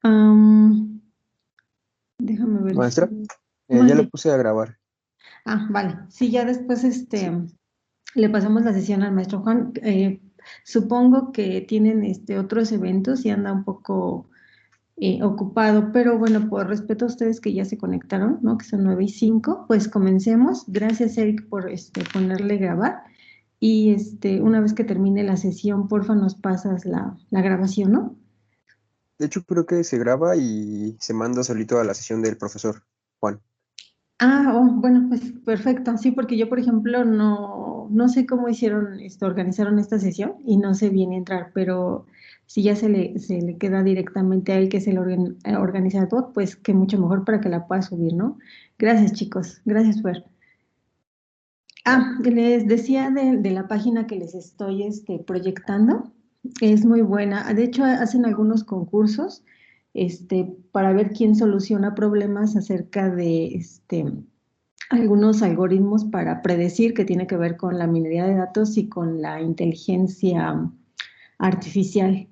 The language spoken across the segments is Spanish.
Am, déjame ver si... Maestra, ya le Mande. puse a grabar. Ah, vale. Sí, ya después Sí. le pasamos la sesión al maestro Juan. Supongo que tienen otros eventos y anda un poco ocupado, pero bueno, por respeto a ustedes que ya se conectaron, ¿no? Que son 9:05, pues comencemos. Gracias, Eric, por ponerle grabar. Y una vez que termine la sesión, porfa, nos pasas la grabación, ¿no? De hecho, creo que se graba y se manda solito a la sesión del profesor Juan. Ah, oh, bueno, pues perfecto. Sí, porque yo, por ejemplo, no sé cómo hicieron, organizaron esta sesión y no sé bien entrar, pero si ya se le queda directamente a él, que es el organizador, pues que mucho mejor para que la pueda subir, ¿no? Gracias, chicos. Gracias, Fer. Vale. Les decía de la página que les estoy proyectando. Es muy buena. De hecho, hacen algunos concursos para ver quién soluciona problemas acerca de algunos algoritmos para predecir que tiene que ver con la minería de datos y con la inteligencia artificial,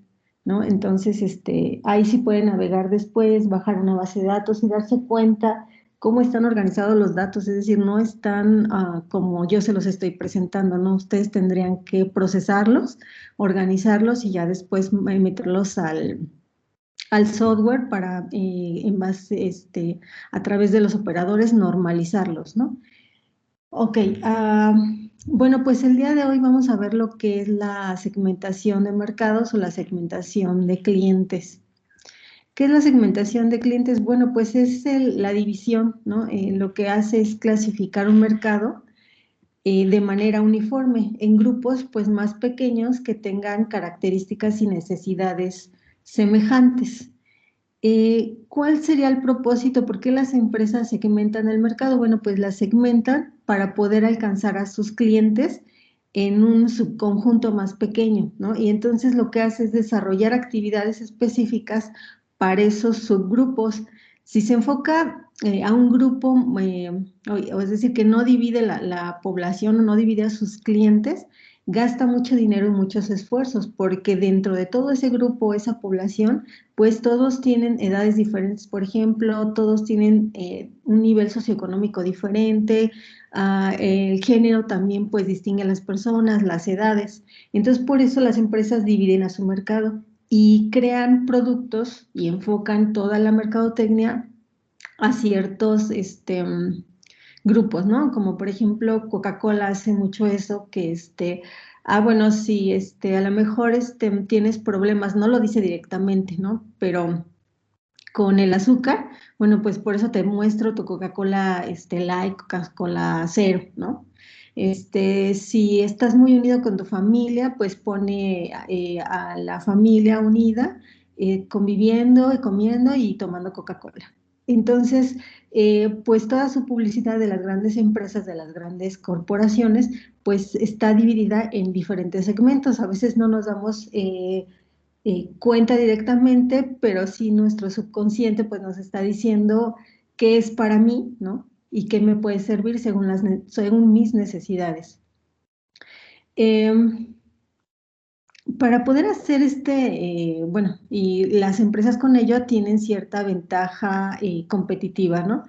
¿no? Entonces, ahí sí pueden navegar después, bajar una base de datos y darse cuenta cómo están organizados los datos, es decir, no están como yo se los estoy presentando, ¿no? Ustedes tendrían que procesarlos, organizarlos y ya después meterlos al software para, en base, a través de los operadores, normalizarlos, ¿no? Ok, bueno, pues el día de hoy vamos a ver lo que es la segmentación de mercados o la segmentación de clientes. ¿Qué es la segmentación de clientes? Bueno, pues es la división, ¿no? Lo que hace es clasificar un mercado de manera uniforme en grupos pues más pequeños que tengan características y necesidades semejantes. ¿Cuál sería el propósito? ¿Por qué las empresas segmentan el mercado? Bueno, pues las segmentan para poder alcanzar a sus clientes en un subconjunto más pequeño, ¿no? Y entonces lo que hace es desarrollar actividades específicas para esos subgrupos. Si se enfoca a un grupo, o es decir, que no divide la población o no divide a sus clientes, gasta mucho dinero y muchos esfuerzos, porque dentro de todo ese grupo, esa población, pues todos tienen edades diferentes, por ejemplo, todos tienen un nivel socioeconómico diferente, el género también pues distingue a las personas, las edades. Entonces, por eso las empresas dividen a su mercado y crean productos y enfocan toda la mercadotecnia a ciertos grupos, ¿no? Como por ejemplo Coca-Cola hace mucho eso, que bueno, sí, a lo mejor tienes problemas, no lo dice directamente, ¿no? Pero con el azúcar, bueno, pues por eso te muestro tu Coca-Cola Light, Coca-Cola cero, ¿no? Si estás muy unido con tu familia, pues pone a la familia unida, conviviendo y comiendo y tomando Coca-Cola. Entonces, pues toda su publicidad de las grandes empresas, de las grandes corporaciones, pues está dividida en diferentes segmentos. A veces no nos damos cuenta directamente, pero sí nuestro subconsciente pues nos está diciendo qué es para mí, ¿no? Y qué me puede servir según mis necesidades. Eh, para poder hacer bueno, y las empresas con ello tienen cierta ventaja competitiva, ¿no?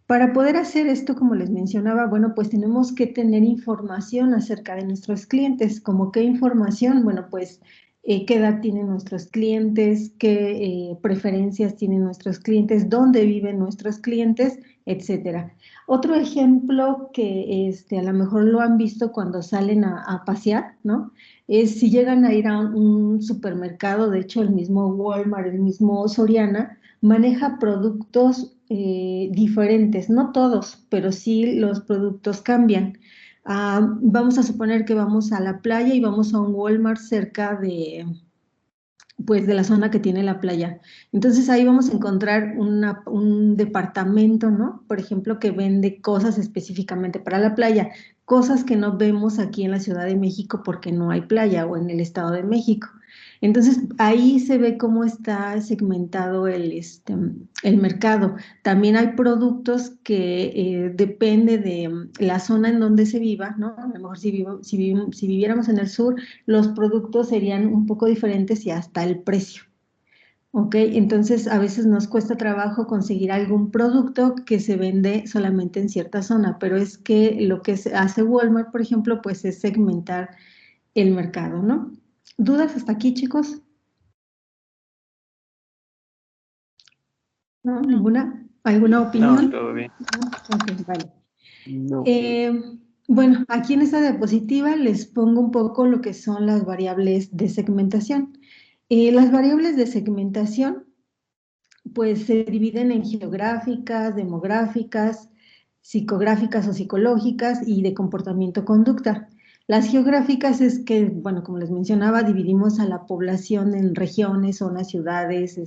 Para poder hacer esto, como les mencionaba, bueno, pues tenemos que tener información acerca de nuestros clientes. ¿Como qué información? Bueno, pues qué edad tienen nuestros clientes, qué preferencias tienen nuestros clientes, dónde viven nuestros clientes, etcétera. Otro ejemplo que a lo mejor lo han visto cuando salen a pasear, ¿no? Es si llegan a ir a un supermercado, de hecho el mismo Walmart, el mismo Soriana, maneja productos diferentes, no todos, pero sí los productos cambian. Vamos a suponer que vamos a la playa y vamos a un Walmart cerca pues, de la zona que tiene la playa. Entonces ahí vamos a encontrar un departamento, ¿no? Por ejemplo, que vende cosas específicamente para la playa, cosas que no vemos aquí en la Ciudad de México porque no hay playa o en el Estado de México. Entonces ahí se ve cómo está segmentado el mercado. También hay productos que depende de la zona en donde se viva, ¿no? A lo mejor si viviéramos en el sur, los productos serían un poco diferentes y hasta el precio. ¿ok? Entonces a veces nos cuesta trabajo conseguir algún producto que se vende solamente en cierta zona, pero es que lo que hace Walmart, por ejemplo, pues es segmentar el mercado, ¿no? ¿Dudas hasta aquí, chicos? ¿No? ¿Ninguna? ¿Alguna No, opinión? todo bien. Ok, vale. No. Eh, bueno, aquí en esta diapositiva les pongo un poco lo que son las variables de segmentación. Las variables de segmentación pues se dividen en geográficas, demográficas, psicográficas o psicológicas y de comportamiento-conducta. Las geográficas es que, bueno, como les mencionaba, dividimos a la población en regiones, zonas, ciudades,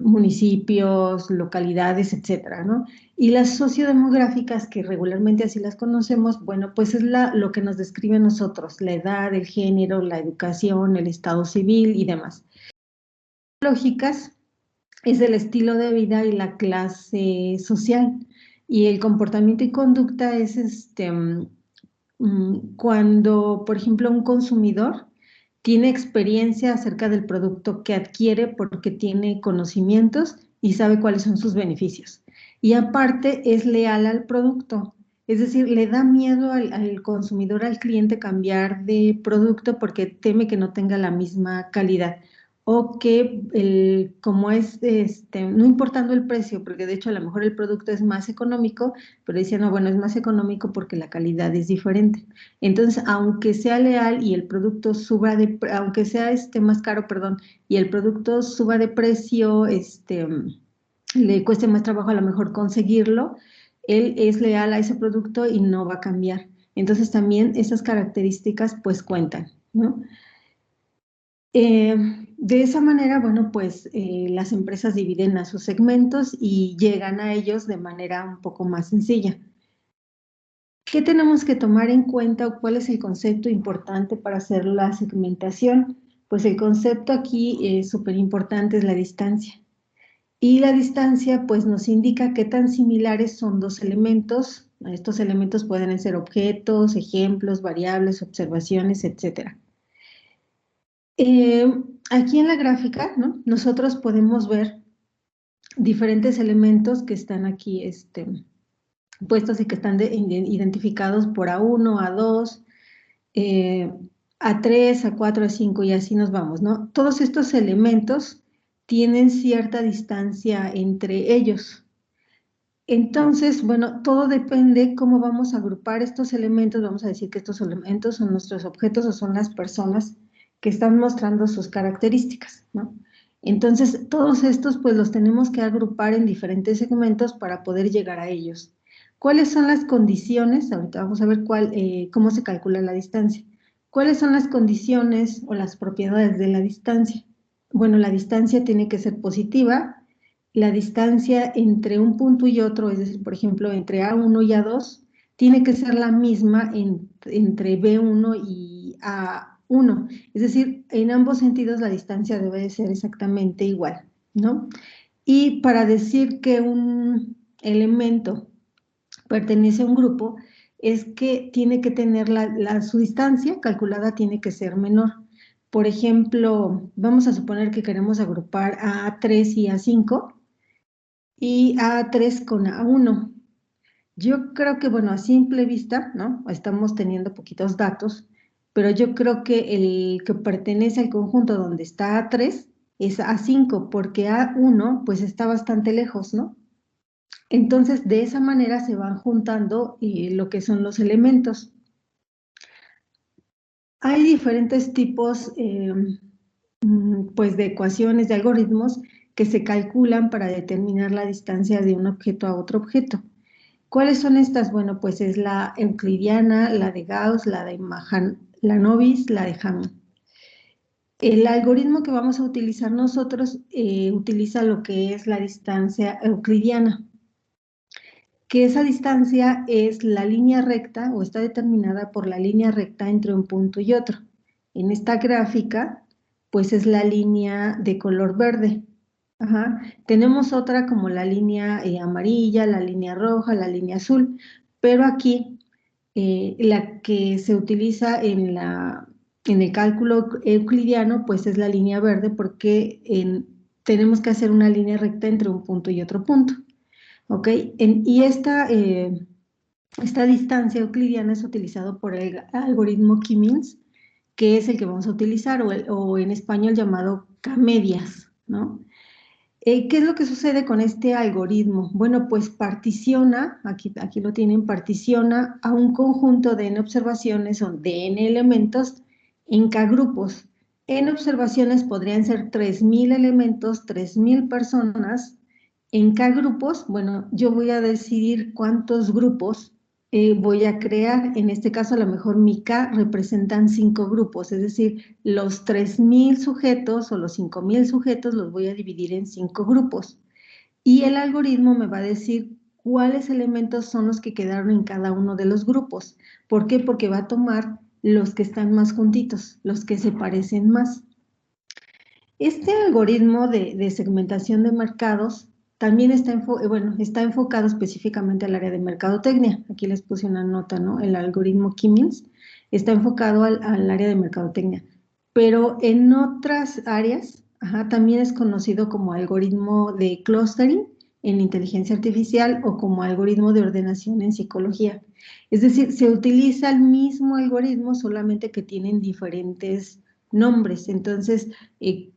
municipios, localidades, etcétera, ¿no? Y las sociodemográficas, que regularmente así las conocemos, bueno, pues es lo que nos describe a nosotros, la edad, el género, la educación, el estado civil y demás. Lógicas es el estilo de vida y la clase social. Y el comportamiento y conducta es cuando, por ejemplo, un consumidor tiene experiencia acerca del producto que adquiere porque tiene conocimientos y sabe cuáles son sus beneficios. Y aparte es leal al producto, es decir, le da miedo al consumidor, al cliente cambiar de producto porque teme que no tenga la misma calidad o que como es, no importando el precio, porque de hecho a lo mejor el producto es más económico, pero dicen, no, bueno, es más económico porque la calidad es diferente. Entonces, aunque sea leal y el producto suba aunque sea más caro, perdón, y el producto suba de precio, le cueste más trabajo a lo mejor conseguirlo, él es leal a ese producto y no va a cambiar. Entonces, también esas características pues cuentan, ¿no? De esa manera, bueno, pues las empresas dividen a sus segmentos y llegan a ellos de manera un poco más sencilla. ¿Qué tenemos que tomar en cuenta o cuál es el concepto importante para hacer la segmentación? Pues el concepto aquí es súper importante, es la distancia. Y la distancia pues nos indica qué tan similares son dos elementos. Estos elementos pueden ser objetos, ejemplos, variables, observaciones, etcétera. Aquí en la gráfica, ¿no? Nosotros podemos ver diferentes elementos que están aquí puestos y que están identificados por A1, A2, A3, A4, A5 y así nos vamos, ¿no? Todos estos elementos tienen cierta distancia entre ellos. Entonces, bueno, todo depende cómo vamos a agrupar estos elementos. Vamos a decir que estos elementos son nuestros objetos o son las personas que están mostrando sus características, ¿no? Entonces, todos estos pues los tenemos que agrupar en diferentes segmentos para poder llegar a ellos. ¿Cuáles son las condiciones? Ahorita vamos a ver cómo se calcula la distancia. ¿Cuáles son las condiciones o las propiedades de la distancia? Bueno, la distancia tiene que ser positiva. La distancia entre un punto y otro, es decir, por ejemplo, entre A1 y A2, tiene que ser la misma entre B1 y A1. Es decir, en ambos sentidos la distancia debe de ser exactamente igual, ¿no? Y para decir que un elemento pertenece a un grupo, es que tiene que tener su distancia calculada tiene que ser menor. Por ejemplo, vamos a suponer que queremos agrupar a A3 y A5 y A3 con A1. Yo creo que, bueno, a simple vista, ¿no? Estamos teniendo poquitos datos, pero yo creo que el que pertenece al conjunto donde está A3 es A5, porque A1 pues está bastante lejos, ¿no? Entonces, de esa manera se van juntando lo que son los elementos. Hay diferentes tipos, pues, de ecuaciones, de algoritmos que se calculan para determinar la distancia de un objeto a otro objeto. ¿Cuáles son estas? Bueno, pues es la euclidiana, la de Gauss, la de Mahalanobis, la de Hamming. El algoritmo que vamos a utilizar nosotros utiliza lo que es la distancia euclidiana, que esa distancia es la línea recta o está determinada por la línea recta entre un punto y otro. En esta gráfica, pues es la línea de color verde. Ajá. Tenemos otra como la línea amarilla, la línea roja, la línea azul, pero aquí la que se utiliza En el cálculo euclidiano, pues es la línea verde porque tenemos que hacer una línea recta entre un punto y otro punto, ¿ok? Y esta distancia euclidiana es utilizado por el algoritmo K-means, que es el que vamos a utilizar, o en español llamado K-medias, ¿no? ¿Qué es lo que sucede con este algoritmo? Bueno, pues particiona, aquí lo tienen, particiona a un conjunto de n observaciones o de n elementos en K grupos. N observaciones podrían ser 3.000 elementos, 3.000 personas. En K grupos, bueno, yo voy a decidir cuántos grupos voy a crear. En este caso, a lo mejor mi K representan 5 grupos, es decir, los 3.000 sujetos o los 5.000 sujetos los voy a dividir en 5 grupos. Y el algoritmo me va a decir cuáles elementos son los que quedaron en cada uno de los grupos. ¿Por qué? Porque va a tomar los que están más juntitos, los que se parecen más. Este algoritmo de segmentación de mercados también está enfocado específicamente al área de mercadotecnia. Aquí les puse una nota, ¿no? El algoritmo K-means está enfocado al área de mercadotecnia. Pero en otras áreas, también es conocido como algoritmo de clustering en inteligencia artificial o como algoritmo de ordenación en psicología. Es decir, se utiliza el mismo algoritmo, solamente que tienen diferentes nombres. Entonces, en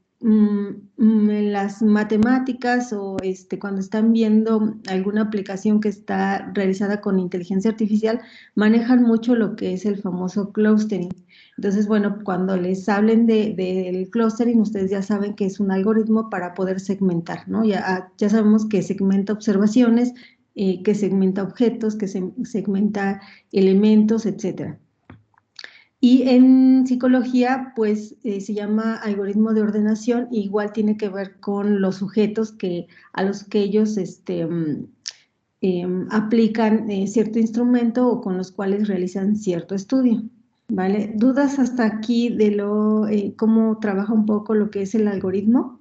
las matemáticas o cuando están viendo alguna aplicación que está realizada con inteligencia artificial, manejan mucho lo que es el famoso clustering. Entonces, bueno, cuando les hablen del clustering, ustedes ya saben que es un algoritmo para poder segmentar, ¿no? Ya sabemos que segmenta observaciones, que segmenta objetos, que segmenta elementos, etcétera. Y en psicología, pues se llama algoritmo de ordenación, y igual tiene que ver con los sujetos a los que ellos aplican cierto instrumento o con los cuales realizan cierto estudio. ¿Vale? ¿Dudas hasta aquí de cómo trabaja un poco lo que es el algoritmo?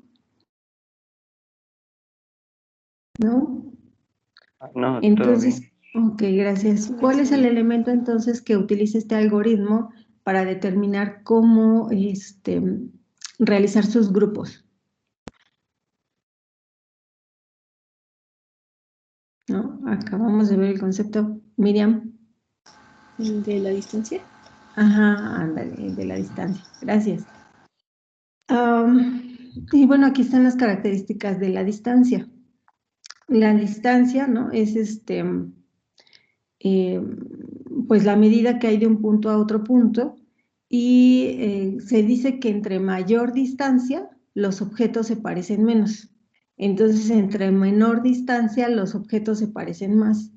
¿No? No, todo Entonces, bien. ok, gracias. ¿Cuál es el elemento entonces que utiliza este algoritmo para determinar cómo realizar sus grupos? ¿No? Acabamos de ver el concepto. Miriam. ¿El de la distancia? Ajá, ándale, de la distancia. Gracias. Y bueno, aquí están las características de la distancia. La distancia, ¿no? Es pues la medida que hay de un punto a otro punto, y se dice que entre mayor distancia los objetos se parecen menos. Entonces, entre menor distancia los objetos se parecen más.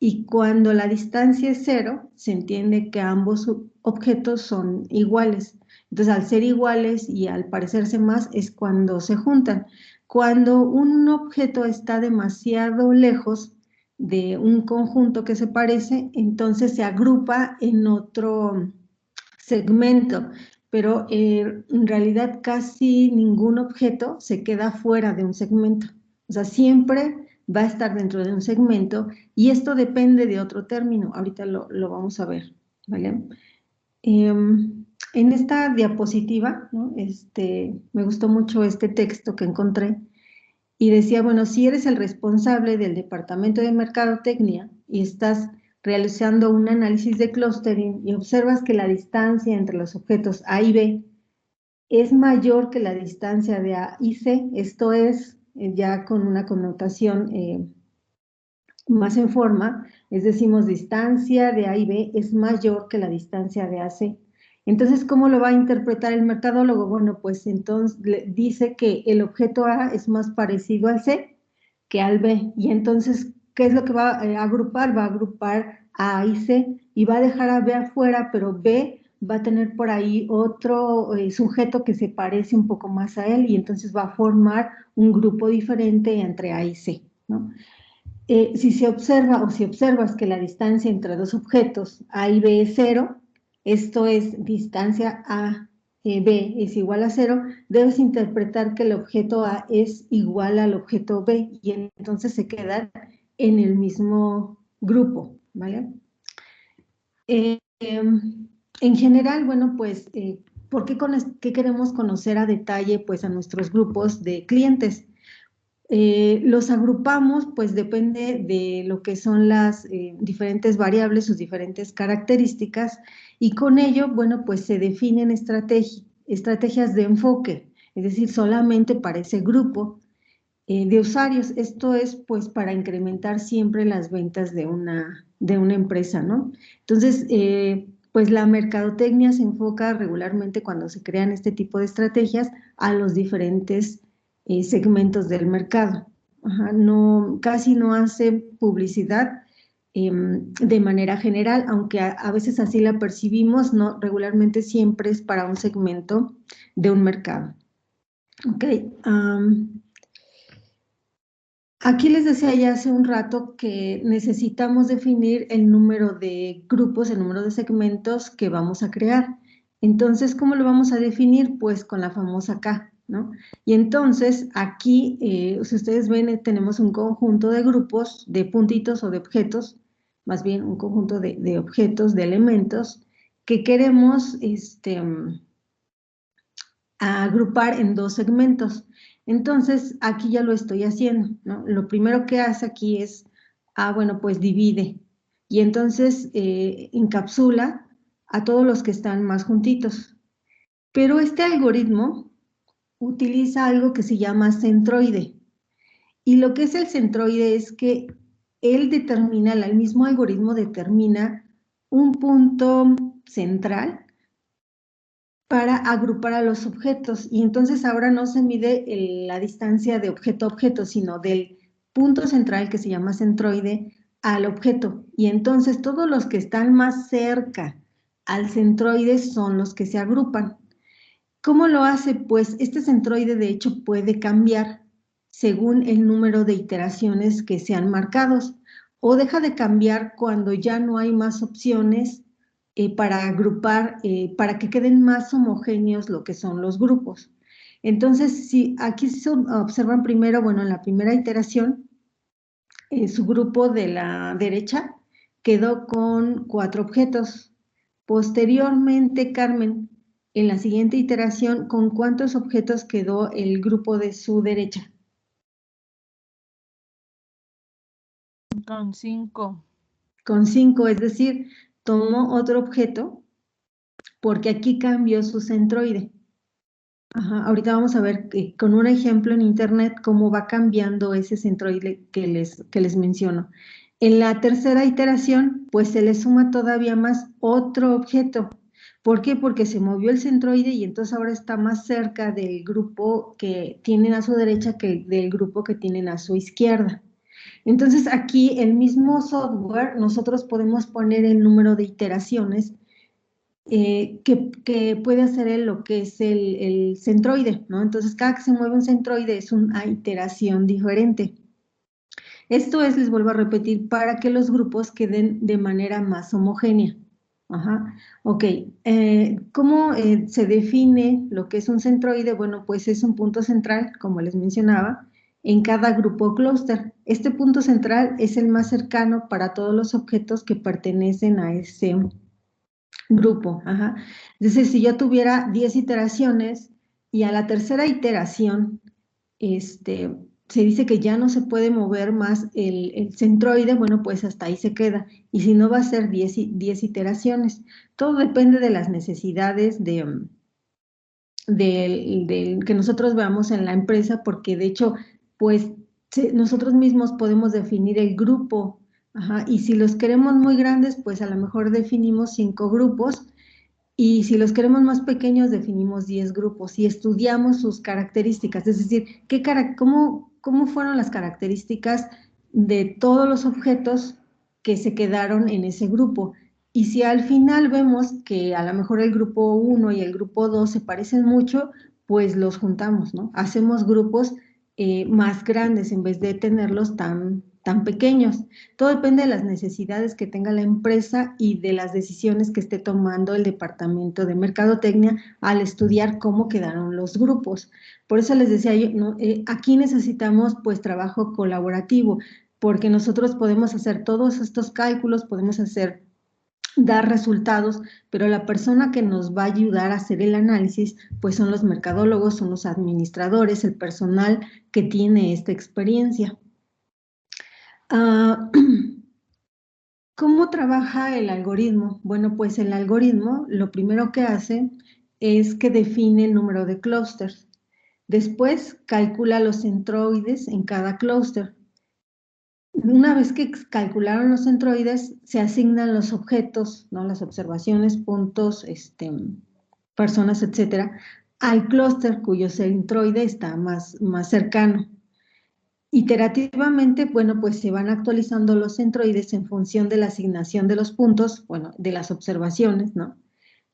Y cuando la distancia es 0, se entiende que ambos objetos son iguales. Entonces, al ser iguales y al parecerse más es cuando se juntan. Cuando un objeto está demasiado lejos de un conjunto que se parece, entonces se agrupa en otro segmento, pero en realidad casi ningún objeto se queda fuera de un segmento. O sea, siempre va a estar dentro de un segmento, y esto depende de otro término. Ahorita lo vamos a ver, ¿vale? En esta diapositiva, ¿no? Me gustó mucho este texto que encontré, y decía, bueno, si eres el responsable del departamento de mercadotecnia y estás realizando un análisis de clustering y observas que la distancia entre los objetos A y B es mayor que la distancia de A y C, esto es ya con una connotación más en forma, es decimos distancia de A y B es mayor que la distancia de A a C. Entonces, ¿cómo lo va a interpretar el mercadólogo? Bueno, pues entonces dice que el objeto A es más parecido al C que al B, y entonces, ¿qué es lo que va a agrupar? Va a agrupar A y C, y va a dejar a B afuera, pero B va a tener por ahí otro sujeto que se parece un poco más a él, y entonces va a formar un grupo diferente entre A y C, ¿no? Si se observa, o si observas que la distancia entre dos objetos A y B es 0, esto es distancia A, B es igual a 0, debes interpretar que el objeto A es igual al objeto B, y entonces se quedan en el mismo grupo, ¿vale? En general, bueno, pues, ¿por qué, qué queremos conocer a detalle, pues, a nuestros grupos de clientes? Los agrupamos, pues depende de lo que son las diferentes variables, sus diferentes características, y con ello, bueno, pues se definen estrategias de enfoque, es decir, solamente para ese grupo de usuarios. Esto es, pues, para incrementar siempre las ventas de una empresa, ¿no? Entonces, pues la mercadotecnia se enfoca regularmente cuando se crean este tipo de estrategias a los diferentes segmentos del mercado. Ajá, no, casi no hace publicidad de manera general, aunque a veces así la percibimos, no, regularmente siempre es para un segmento de un mercado. Ok, aquí les decía ya hace un rato que necesitamos definir el número de grupos, el número de segmentos que vamos a crear. Entonces, ¿cómo lo vamos a definir? Pues con la famosa K, ¿no? Y entonces aquí, si ustedes ven, tenemos un conjunto de grupos, de puntitos o de objetos, más bien un conjunto de objetos, de elementos, que queremos agrupar en dos segmentos. Entonces, aquí ya lo estoy haciendo, ¿no? Lo primero que hace aquí es, bueno, pues divide. Y entonces encapsula a todos los que están más juntitos. Pero este algoritmo utiliza algo que se llama centroide. Y lo que es el centroide es que él determina, el mismo algoritmo determina un punto central para agrupar a los objetos. Y entonces ahora no se mide la distancia de objeto a objeto, sino del punto central que se llama centroide al objeto. Y entonces todos los que están más cerca al centroide son los que se agrupan. ¿Cómo lo hace? Pues este centroide de hecho puede cambiar según el número de iteraciones que sean marcados, o deja de cambiar cuando ya no hay más opciones para agrupar, para que queden más homogéneos lo que son los grupos. Entonces, si aquí se observan primero, bueno, en la primera iteración, su grupo de la derecha quedó con 4 objetos. Posteriormente, Carmen, en la siguiente iteración, ¿con cuántos objetos quedó el grupo de su derecha? Con 5. Con 5, es decir, tomó otro objeto porque aquí cambió su centroide. Ajá, ahorita vamos a ver con un ejemplo en internet cómo va cambiando ese centroide que les menciono. En la tercera iteración, pues se le suma todavía más otro objeto. ¿Por qué? Porque se movió el centroide y entonces ahora está más cerca del grupo que tienen a su derecha que del grupo que tienen a su izquierda. Entonces aquí el mismo software, nosotros podemos poner el número de iteraciones que puede hacer lo que es el centroide, ¿no? Entonces, cada que se mueve un centroide es una iteración diferente. Esto es, les vuelvo a repetir, para que los grupos queden de manera más homogénea. Ajá, ok. ¿Cómo se define lo que es un centroide? Bueno, pues es un punto central, como les mencionaba, en cada grupo o clúster. Este punto central es el más cercano para todos los objetos que pertenecen a ese grupo. Ajá. Entonces, si yo tuviera 10 iteraciones y a la tercera iteración, se dice que ya no se puede mover más el centroide, bueno, pues hasta ahí se queda. Y si no, va a ser 10 iteraciones. Todo depende de las necesidades que nosotros veamos en la empresa, porque de hecho, pues nosotros mismos podemos definir el grupo. Ajá, y si los queremos muy grandes, pues a lo mejor definimos 5 grupos, y si los queremos más pequeños, definimos 10 grupos y estudiamos sus características, es decir, cómo fueron las características de todos los objetos que se quedaron en ese grupo. Y si al final vemos que a lo mejor el grupo 1 y el grupo 2 se parecen mucho, pues los juntamos, ¿no? Hacemos grupos más grandes en vez de tenerlos tan pequeños. Todo depende de las necesidades que tenga la empresa y de las decisiones que esté tomando el departamento de mercadotecnia al estudiar cómo quedaron los grupos. Por eso les decía yo, ¿no? Aquí necesitamos pues trabajo colaborativo, porque nosotros podemos hacer todos estos cálculos, podemos hacer dar resultados, pero la persona que nos va a ayudar a hacer el análisis, pues son los mercadólogos, son los administradores, el personal que tiene esta experiencia. ¿Cómo trabaja el algoritmo? Bueno, pues el algoritmo lo primero que hace es que define el número de clústeres. Después calcula los centroides en cada clúster. Una vez que calcularon los centroides, se asignan los objetos, ¿no? Las observaciones, puntos, personas, etcétera, al clúster cuyo centroide está más cercano. Iterativamente, bueno, pues se van actualizando los centroides en función de la asignación de los puntos, bueno, de las observaciones, ¿no?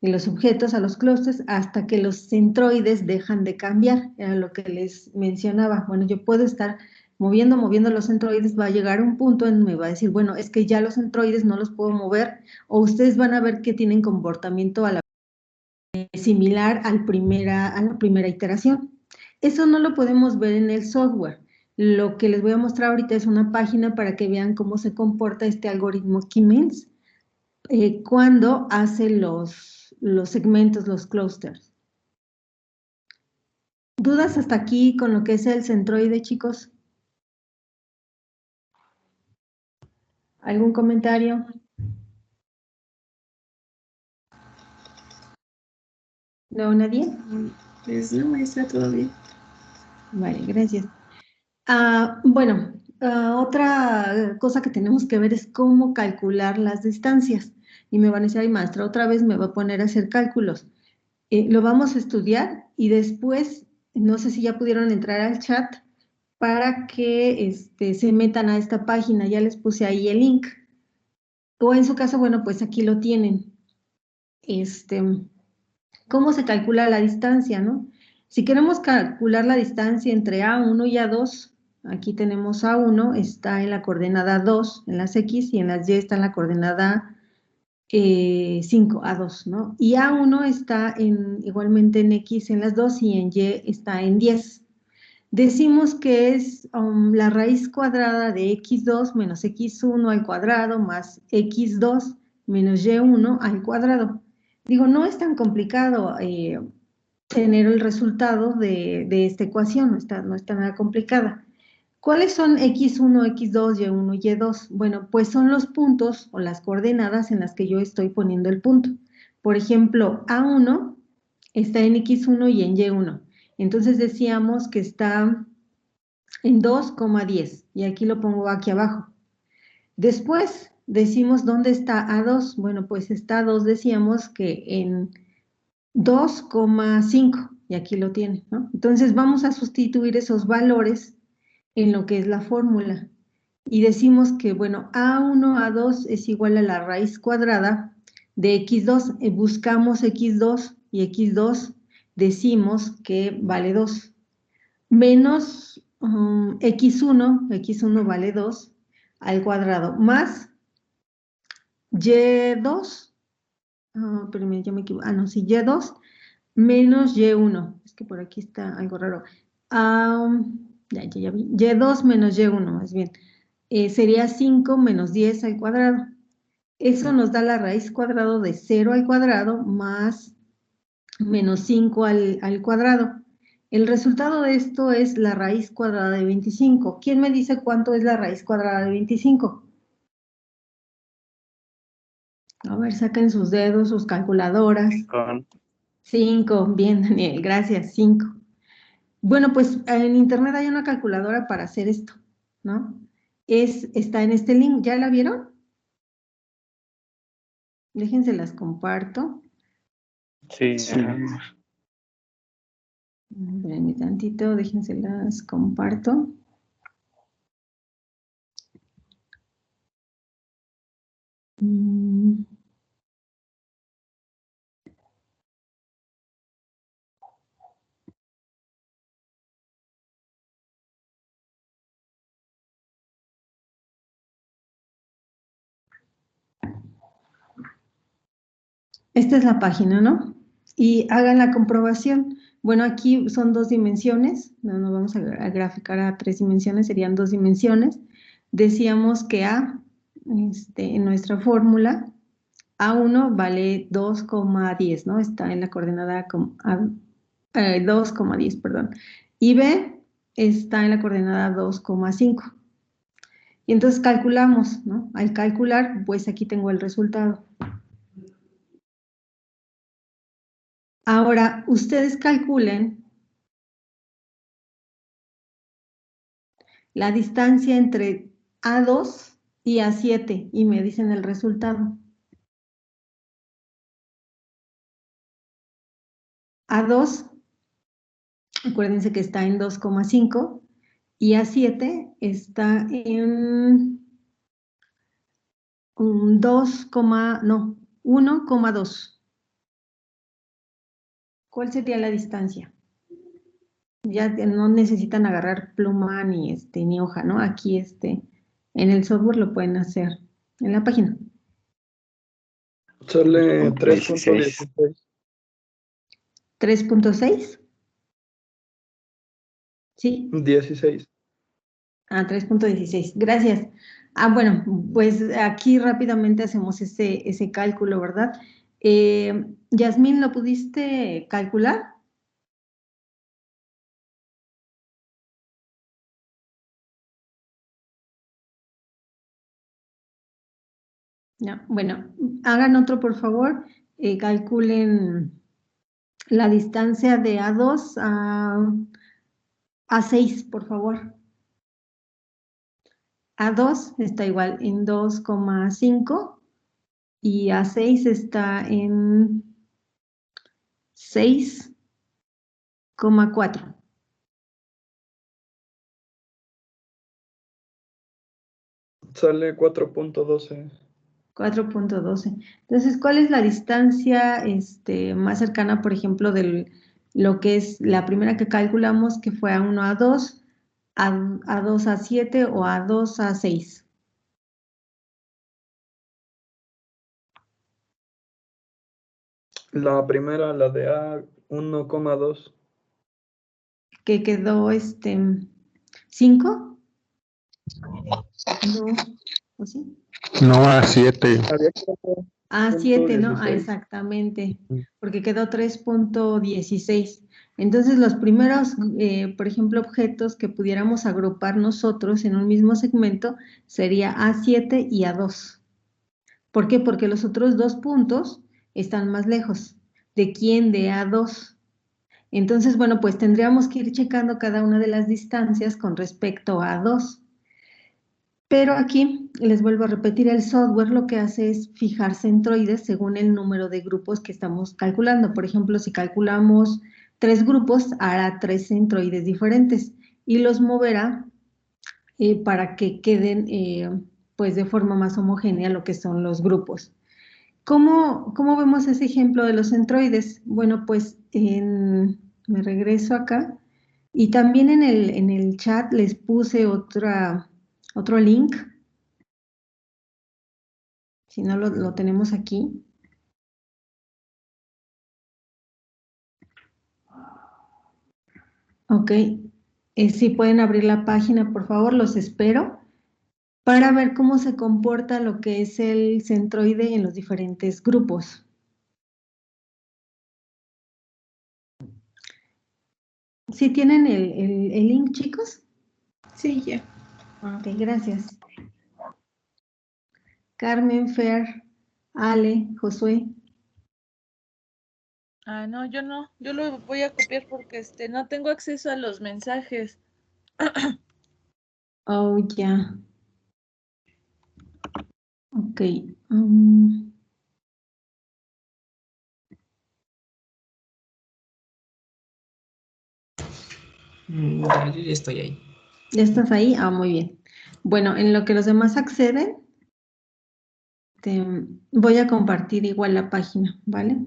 De los objetos a los clústeres hasta que los centroides dejan de cambiar, era lo que les mencionaba. Bueno, yo puedo estar moviendo los centroides, va a llegar un punto en me va a decir, bueno, es que ya los centroides no los puedo mover, o ustedes van a ver que tienen comportamiento similar a la primera iteración. Eso no lo podemos ver en el software. Lo que les voy a mostrar ahorita es una página para que vean cómo se comporta este algoritmo K-means cuando hace los segmentos, los clusters. ¿Dudas hasta aquí con lo que es el centroide, chicos? ¿Algún comentario? ¿No, nadie? Pues no, maestra, todo bien. Vale, gracias. Bueno, otra cosa que tenemos que ver es cómo calcular las distancias. Y me van a decir, ay, maestra, otra vez me va a poner a hacer cálculos. Lo vamos a estudiar y después, no sé si ya pudieron entrar al chat para que se metan a esta página. Ya les puse ahí el link. O en su caso, bueno, pues aquí lo tienen. ¿Cómo se calcula la distancia, no? Si queremos calcular la distancia entre A1 y A2, aquí tenemos A1, está en la coordenada 2 en las X y en las Y está en la coordenada 5, A2, ¿no? Y A1 está igualmente en X en las 2 y en Y está en 10. Decimos que es la raíz cuadrada de X2 menos X1 al cuadrado más X2 menos Y1 al cuadrado. Digo, no es tan complicado tener el resultado de esta ecuación, no está nada complicada. ¿Cuáles son X1, X2, Y1, Y2? Bueno, pues son los puntos o las coordenadas en las que yo estoy poniendo el punto. Por ejemplo, A1 está en X1 y en Y1. Entonces decíamos que está en 2,10 y aquí lo pongo aquí abajo. Después decimos dónde está A2. Bueno, pues está A2, decíamos que en 2,5 y aquí lo tiene, ¿no? Entonces vamos a sustituir esos valores en lo que es la fórmula y decimos que, bueno, A1, A2 es igual a la raíz cuadrada de X2, buscamos X2 y X2 decimos que vale 2, menos X1 vale 2 al cuadrado, más Y2, espérame, yo me equivoco, no, sí, Y2 menos Y1, es que por aquí está algo raro, ya vi, Y2 menos Y1, más bien, sería 5 menos 10 al cuadrado. Eso nos da la raíz cuadrado de 0 al cuadrado más menos 5 al cuadrado. El resultado de esto es la raíz cuadrada de 25. ¿Quién me dice cuánto es la raíz cuadrada de 25? A ver, saquen sus dedos, sus calculadoras. 5, bien, Daniel, gracias, 5. Bueno, pues en internet hay una calculadora para hacer esto, ¿no? Está en este link, ¿ya la vieron? Déjense las comparto. Sí. Espérenme tantito, déjense las comparto. Esta es la página, ¿no? Y hagan la comprobación. Bueno, aquí son 2 dimensiones, no vamos a graficar a 3 dimensiones, serían 2 dimensiones. Decíamos que A, en nuestra fórmula, A1 vale 2,10, ¿no? Está en la coordenada 2,10, perdón. Y B está en la coordenada 2,5. Y entonces calculamos, ¿no? Al calcular, pues aquí tengo el resultado. Ahora, ustedes calculen la distancia entre A2 y A7 y me dicen el resultado. A2, acuérdense que está en 2,5 y A7 está en 1,2. ¿Cuál sería la distancia? Ya no necesitan agarrar pluma ni hoja, ¿no? Aquí en el software lo pueden hacer en la página. Sale 16. 3.16. 3,6. ¿Sí? 16. 3,16. Gracias. Bueno, pues aquí rápidamente hacemos ese cálculo, ¿verdad? Yasmín, ¿lo pudiste calcular? No, bueno, hagan otro, por favor. Calculen la distancia de A2 a 6, por favor. A2 está igual en 2,5 y A6 está en 6,4. Sale 4.12. 4,12. Entonces, ¿cuál es la distancia más cercana, por ejemplo, de lo que es la primera que calculamos, que fue A1 a 2, a 2 a 7 o a 2 a 6? La primera, la de A 1,2. Que quedó 5, no, ¿o sí? No, a 7. Había quedado A7, ¿no? 16. Exactamente, porque quedó 3,16. Entonces, los primeros, por ejemplo, objetos que pudiéramos agrupar nosotros en un mismo segmento sería A7 y A2. ¿Por qué? Porque los otros dos puntos están más lejos. ¿De quién? De A2. Entonces, bueno, pues tendríamos que ir checando cada una de las distancias con respecto a A2. Pero aquí les vuelvo a repetir, el software lo que hace es fijar centroides según el número de grupos que estamos calculando. Por ejemplo, si calculamos 3 grupos, hará 3 centroides diferentes y los moverá para que queden pues de forma más homogénea lo que son los grupos. ¿Cómo vemos ese ejemplo de los centroides? Bueno, pues me regreso acá y también en el chat les puse otro link. Si no lo tenemos aquí. Ok. Si pueden abrir la página, por favor, los espero para ver cómo se comporta lo que es el centroide en los diferentes grupos. ¿Sí tienen el link, chicos? Sí, ya. Ok, gracias. Carmen, Fer, Ale, Josué. No, yo no. Yo lo voy a copiar porque no tengo acceso a los mensajes. Oh, ya. Ok. Ya, yo ya estoy ahí. ¿Ya estás ahí? Muy bien. Bueno, en lo que los demás acceden, voy a compartir igual la página, ¿vale?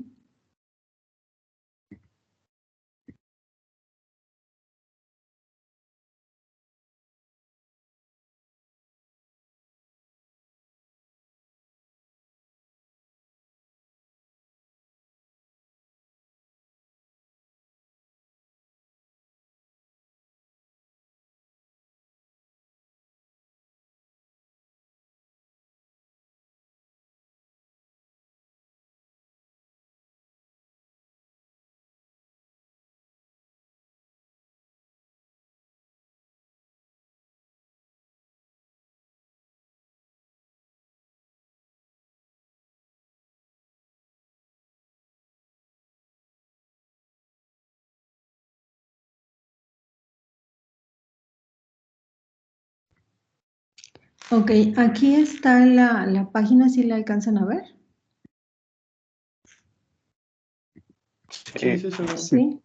Ok, aquí está la página, si la alcanzan a ver. Sí, sí, se ve. Sí.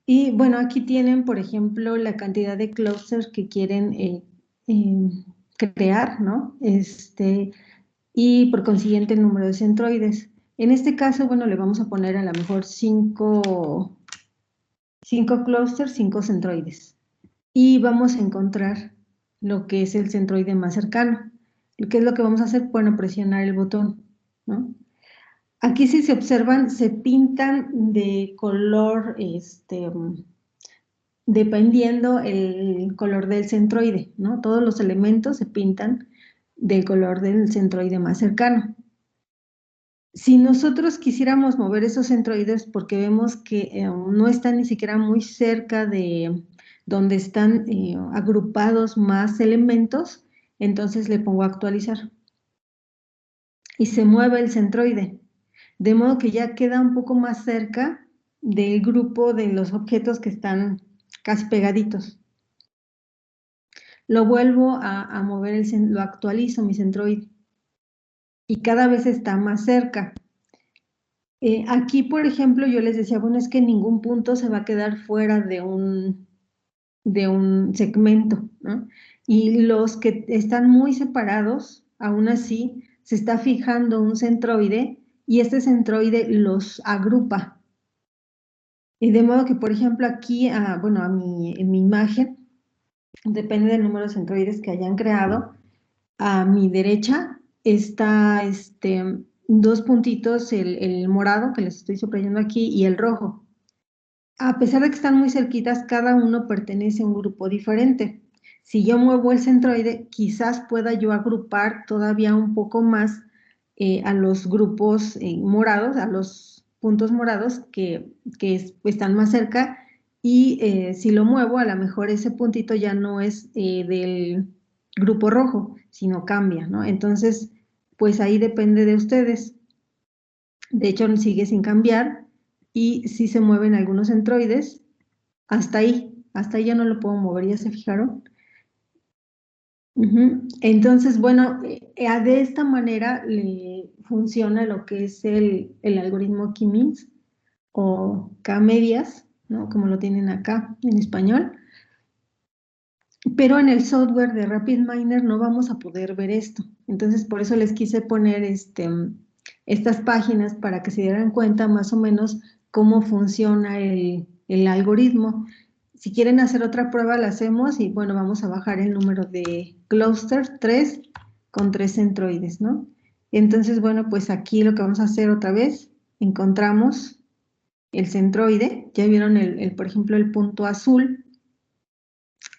Y bueno, aquí tienen, por ejemplo, la cantidad de clusters que quieren crear, ¿no? Y por consiguiente el número de centroides. En este caso, bueno, le vamos a poner a lo mejor cinco clusters, 5 centroides. Y vamos a encontrar lo que es el centroide más cercano. ¿Qué es lo que vamos a hacer? Bueno, presionar el botón, ¿no? Aquí si se observan, se pintan de color, dependiendo el color del centroide, ¿no? Todos los elementos se pintan del color del centroide más cercano. Si nosotros quisiéramos mover esos centroides porque vemos que no están ni siquiera muy cerca de donde están agrupados más elementos, entonces le pongo actualizar y se mueve el centroide, de modo que ya queda un poco más cerca del grupo de los objetos que están casi pegaditos. Lo vuelvo a mover, lo actualizo mi centroide y cada vez está más cerca. Aquí, por ejemplo, yo les decía, bueno, es que ningún punto se va a quedar fuera de un segmento, ¿no? Y los que están muy separados, aún así, se está fijando un centroide y este centroide los agrupa. Y de modo que, por ejemplo, aquí, bueno, en mi imagen, depende del número de centroides que hayan creado, a mi derecha está dos puntitos, el morado que les estoy subrayando aquí y el rojo. A pesar de que están muy cerquitas, cada uno pertenece a un grupo diferente. Si yo muevo el centroide, quizás pueda yo agrupar todavía un poco más a los grupos morados, a los puntos morados que están más cerca. Y si lo muevo, a lo mejor ese puntito ya no es del grupo rojo, sino cambia, ¿no? Entonces, pues ahí depende de ustedes. De hecho, sigue sin cambiar y sí se mueven algunos centroides. Hasta ahí ya no lo puedo mover, ¿ya se fijaron? Entonces, bueno, de esta manera le funciona lo que es el algoritmo K-means o K-medias, ¿no? Como lo tienen acá en español. Pero en el software de RapidMiner no vamos a poder ver esto. Entonces, por eso les quise poner estas páginas para que se dieran cuenta más o menos cómo funciona el algoritmo. Si quieren hacer otra prueba, la hacemos y bueno, vamos a bajar el número de cluster 3 con 3 centroides, ¿no? Entonces, bueno, pues aquí lo que vamos a hacer otra vez, encontramos el centroide, ya vieron por ejemplo, el punto azul,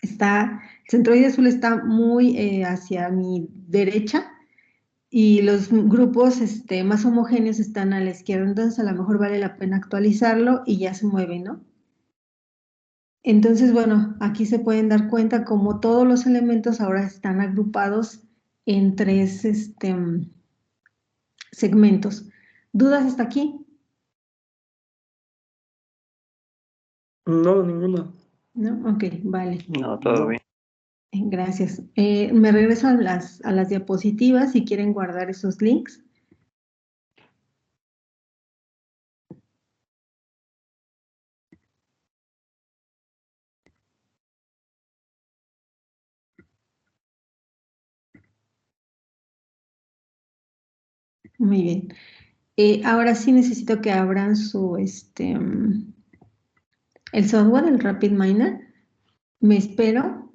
el centroide azul está muy hacia mi derecha y los grupos más homogéneos están a la izquierda, entonces a lo mejor vale la pena actualizarlo y ya se mueve, ¿no? Entonces, bueno, aquí se pueden dar cuenta como todos los elementos ahora están agrupados en 3 segmentos. ¿Dudas hasta aquí? No, ninguna. ¿No? Ok, vale. No, todo bien. Gracias. Me regreso a las diapositivas si quieren guardar esos links. Muy bien. Ahora sí necesito que abran el software, el RapidMiner. Me espero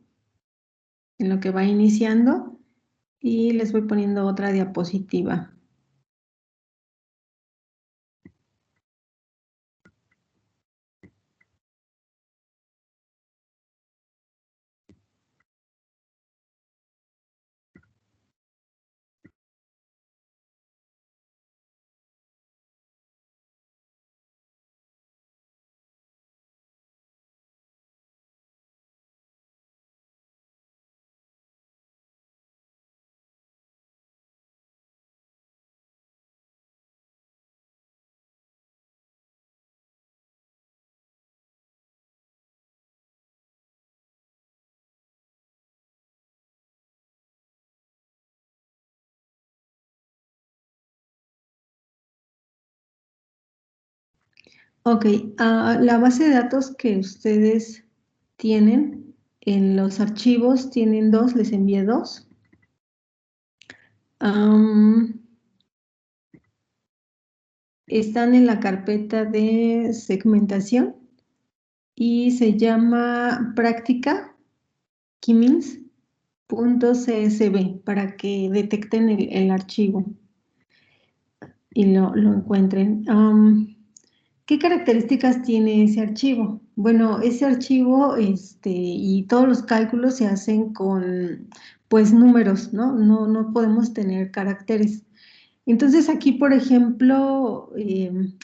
en lo que va iniciando y les voy poniendo otra diapositiva. Ok, la base de datos que ustedes tienen en los archivos, tienen dos, les envié dos. Están en la carpeta de segmentación y se llama práctica Kimins.csv para que detecten el archivo y lo encuentren. ¿Qué características tiene ese archivo? Bueno, ese archivo y todos los cálculos se hacen con pues números, ¿no? No podemos tener caracteres. Entonces aquí, por ejemplo,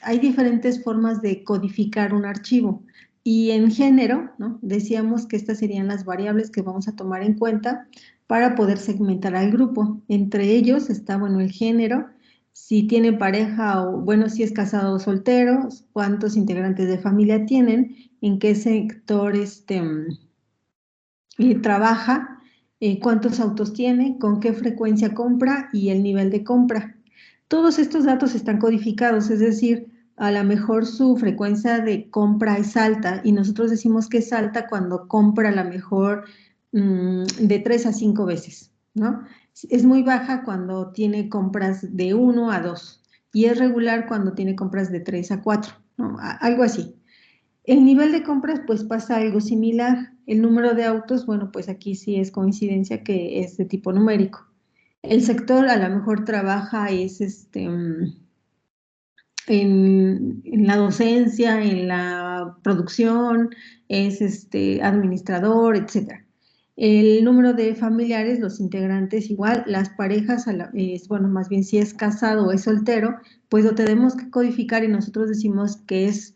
hay diferentes formas de codificar un archivo. Y en género, ¿no? Decíamos que estas serían las variables que vamos a tomar en cuenta para poder segmentar al grupo. Entre ellos está, bueno, el género, si tiene pareja o, bueno, si es casado o soltero, cuántos integrantes de familia tienen, en qué sector trabaja, cuántos autos tiene, con qué frecuencia compra y el nivel de compra. Todos estos datos están codificados, es decir, a lo mejor su frecuencia de compra es alta y nosotros decimos que es alta cuando compra a lo mejor de 3 a 5 veces, ¿no? Es muy baja cuando tiene compras de 1 a 2 y es regular cuando tiene compras de 3 a 4, ¿no? Algo así. El nivel de compras, pues pasa algo similar. El número de autos, bueno, pues aquí sí es coincidencia que es de tipo numérico. El sector a lo mejor trabaja en la docencia, en la producción, es administrador, etc. El número de familiares, los integrantes igual, las parejas, bueno, más bien si es casado o es soltero, pues lo tenemos que codificar y nosotros decimos que es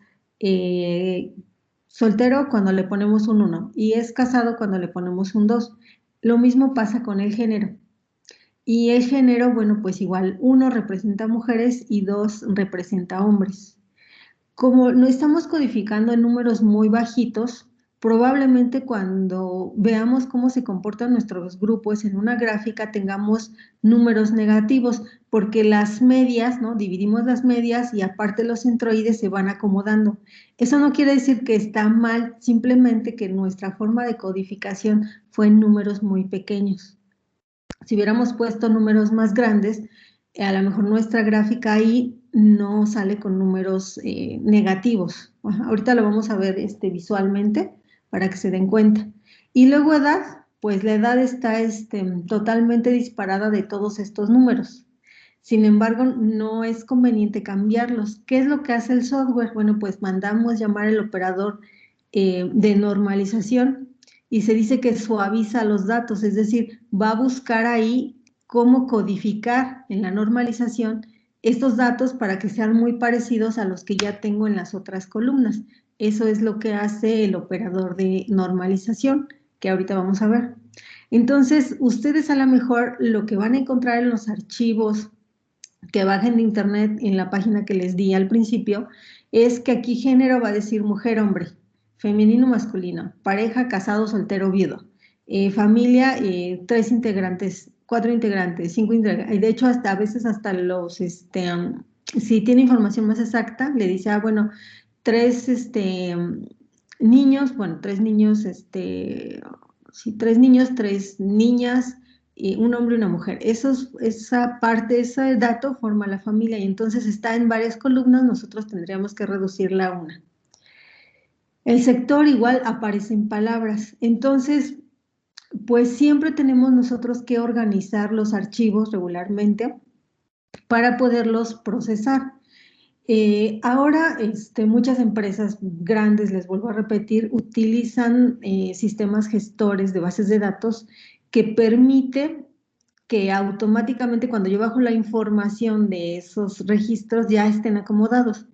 soltero cuando le ponemos un 1 y es casado cuando le ponemos un 2. Lo mismo pasa con el género. Y el género, bueno, pues igual 1 representa mujeres y 2 representa hombres. Como no estamos codificando en números muy bajitos, probablemente cuando veamos cómo se comportan nuestros grupos en una gráfica tengamos números negativos, porque las medias, ¿no? Dividimos las medias y aparte los centroides se van acomodando. Eso no quiere decir que está mal, simplemente que nuestra forma de codificación fue en números muy pequeños. Si hubiéramos puesto números más grandes, a lo mejor nuestra gráfica ahí no sale con números negativos. Ahorita lo vamos a ver visualmente para que se den cuenta. Y luego edad, pues la edad está totalmente disparada de todos estos números. Sin embargo, no es conveniente cambiarlos. ¿Qué es lo que hace el software? Bueno, pues mandamos llamar al operador de normalización y se dice que suaviza los datos, es decir, va a buscar ahí cómo codificar en la normalización estos datos para que sean muy parecidos a los que ya tengo en las otras columnas. Eso es lo que hace el operador de normalización, que ahorita vamos a ver. Entonces, ustedes a lo mejor lo que van a encontrar en los archivos que bajen de internet en la página que les di al principio, es que aquí género va a decir mujer, hombre, femenino, masculino, pareja, casado, soltero, viudo, familia, 3 integrantes, 4 integrantes, 5 integrantes, de hecho hasta a veces hasta los, si tiene información más exacta, le dice, bueno, 3 niños, bueno, 3 niños, sí, 3 niños, 3 niñas, un hombre y una mujer. Esa parte, ese dato forma la familia y entonces está en varias columnas, nosotros tendríamos que reducirla a una. El sector igual aparece en palabras. Entonces, pues siempre tenemos nosotros que organizar los archivos regularmente para poderlos procesar. Ahora muchas empresas grandes, les vuelvo a repetir, utilizan sistemas gestores de bases de datos que permite que automáticamente cuando yo bajo la información de esos registros ya estén acomodados.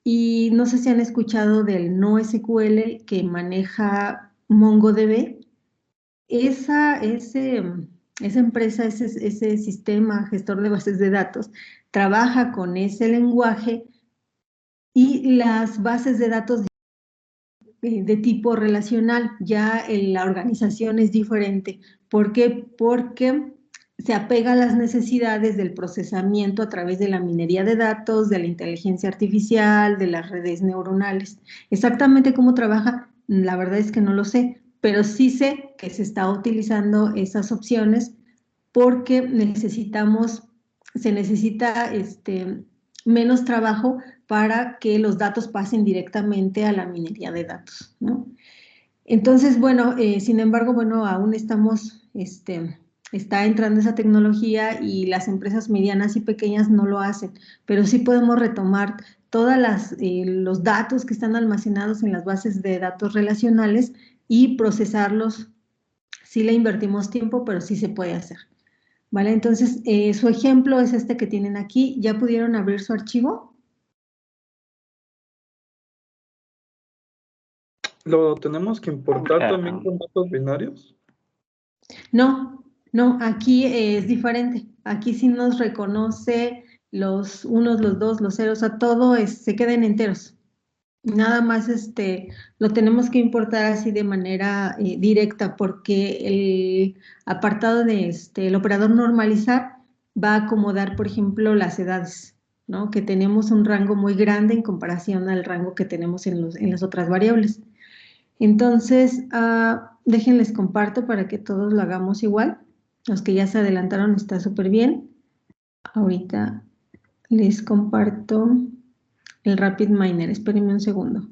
Y no sé si han escuchado del NoSQL que maneja MongoDB. Esa empresa, ese sistema gestor de bases de datos, trabaja con ese lenguaje y las bases de datos de tipo relacional, ya la organización es diferente. ¿Por qué? Porque se apega a las necesidades del procesamiento a través de la minería de datos, de la inteligencia artificial, de las redes neuronales. Exactamente cómo trabaja, la verdad es que no lo sé, pero sí sé que se está utilizando esas opciones porque se necesita menos trabajo para que los datos pasen directamente a la minería de datos, ¿no? Entonces, bueno, sin embargo, bueno, aún está entrando esa tecnología y las empresas medianas y pequeñas no lo hacen, pero sí podemos retomar todos los datos que están almacenados en las bases de datos relacionales y procesarlos. Sí le invertimos tiempo, pero sí se puede hacer. ¿Vale? Entonces, su ejemplo es este que tienen aquí. ¿Ya pudieron abrir su archivo? ¿Lo tenemos que importar también con datos binarios? No, no, aquí es diferente. Aquí sí nos reconoce los unos, los dos, los ceros, o sea, todo se quedan enteros. Nada más lo tenemos que importar así de manera directa porque el apartado de el operador normalizar va a acomodar, por ejemplo, las edades, ¿no? Que tenemos un rango muy grande en comparación al rango que tenemos en las otras variables. Entonces, déjenles comparto para que todos lo hagamos igual. Los que ya se adelantaron está súper bien. Ahorita les comparto el Rapid Miner. Espérenme un segundo.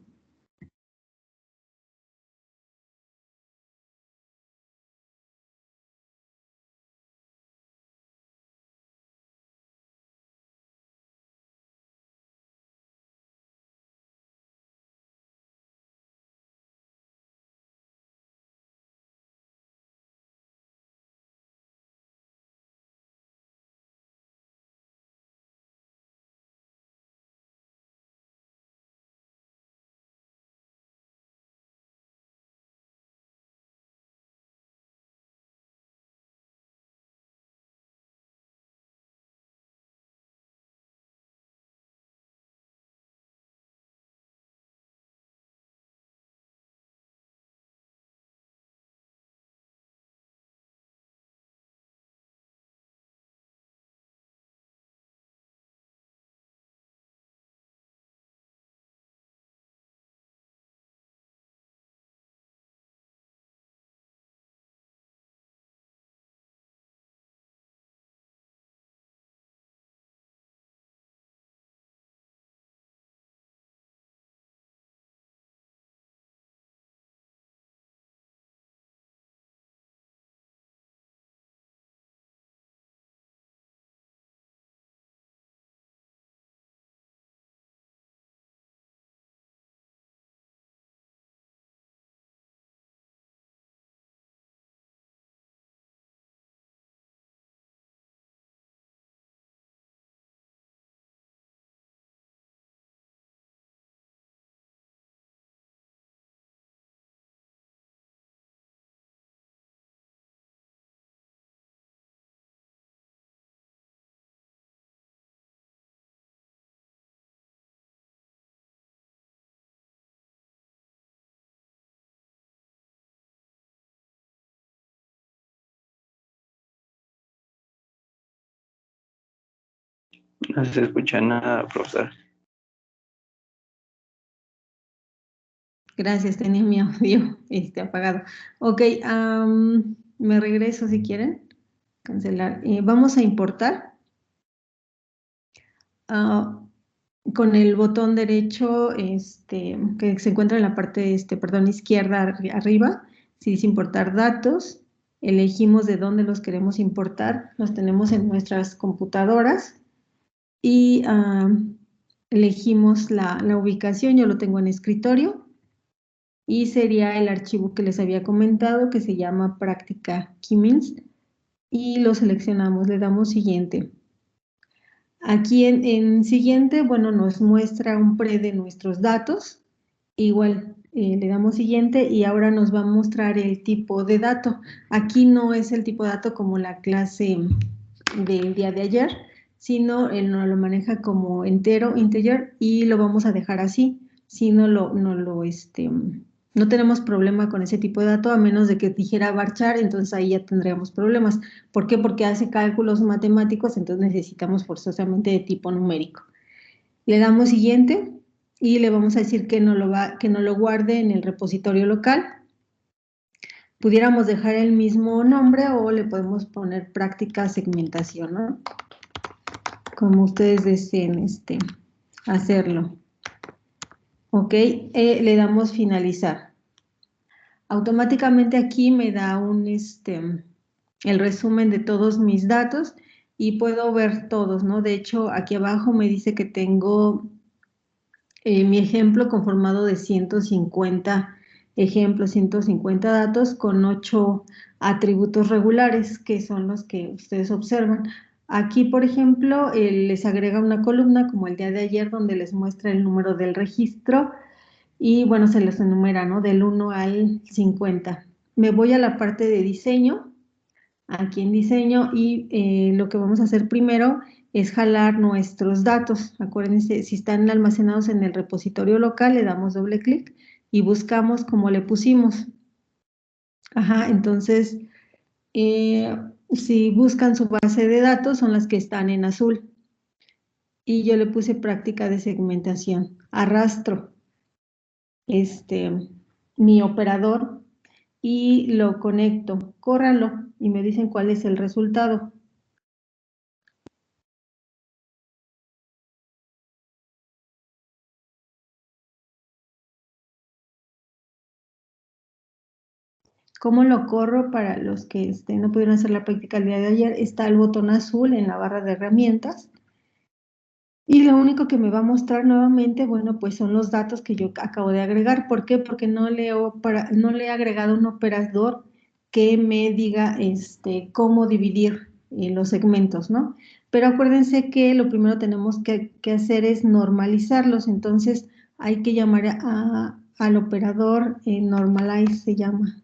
No se escucha nada, profesor. Gracias, tenía mi audio apagado. Ok, me regreso si quieren. Cancelar. Vamos a importar. Con el botón derecho que se encuentra en la parte izquierda arriba, si dice importar datos, elegimos de dónde los queremos importar, los tenemos en nuestras computadoras y elegimos la ubicación, yo lo tengo en escritorio y sería el archivo que les había comentado que se llama práctica Kimins y lo seleccionamos, le damos siguiente. Aquí en siguiente, bueno, nos muestra un pre de nuestros datos. Igual le damos siguiente y ahora nos va a mostrar el tipo de dato. Aquí no es el tipo de dato como la clase del día de ayer, sino él nos lo maneja como entero, integer, y lo vamos a dejar así. Si no lo No tenemos problema con ese tipo de dato, a menos de que dijera varchar, entonces ahí ya tendríamos problemas. ¿Por qué? Porque hace cálculos matemáticos, entonces necesitamos forzosamente de tipo numérico. Le damos siguiente y le vamos a decir que no lo guarde en el repositorio local. Pudiéramos dejar el mismo nombre o le podemos poner práctica segmentación, ¿no? Como ustedes deseen hacerlo. Ok, le damos finalizar. Automáticamente aquí me da el resumen de todos mis datos y puedo ver todos, ¿no? De hecho, aquí abajo me dice que tengo mi ejemplo conformado de 150 ejemplos, 150 datos con 8 atributos regulares, que son los que ustedes observan. Aquí, por ejemplo, les agrega una columna como el día de ayer donde les muestra el número del registro y, bueno, se los enumera, ¿no? Del 1 al 50. Me voy a la parte de diseño, aquí en diseño, y lo que vamos a hacer primero es jalar nuestros datos. Acuérdense, si están almacenados en el repositorio local, le damos doble clic y buscamos como le pusimos. Ajá, entonces, si buscan su base de datos, son las que están en azul. Y yo le puse práctica de segmentación. Arrastro mi operador y lo conecto. Córranlo y me dicen cuál es el resultado. ¿Cómo lo corro? Para los que no pudieron hacer la práctica el día de ayer, está el botón azul en la barra de herramientas. Y lo único que me va a mostrar nuevamente, bueno, pues son los datos que yo acabo de agregar. ¿Por qué? Porque no le he agregado un operador que me diga cómo dividir los segmentos, ¿no? Pero acuérdense que lo primero tenemos que hacer es normalizarlos. Entonces hay que llamar al operador normalize, se llama.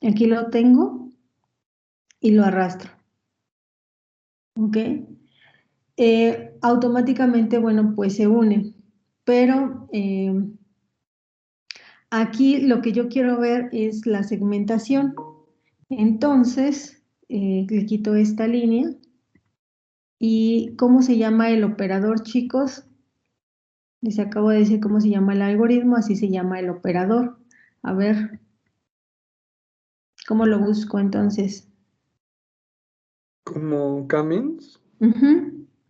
Aquí lo tengo y lo arrastro. ¿Ok? Automáticamente, bueno, pues se une. Pero aquí lo que yo quiero ver es la segmentación. Entonces, le quito esta línea. ¿Y cómo se llama el operador, chicos? Les acabo de decir cómo se llama el algoritmo, así se llama el operador. A ver, ¿cómo lo busco entonces? ¿Como Cummins?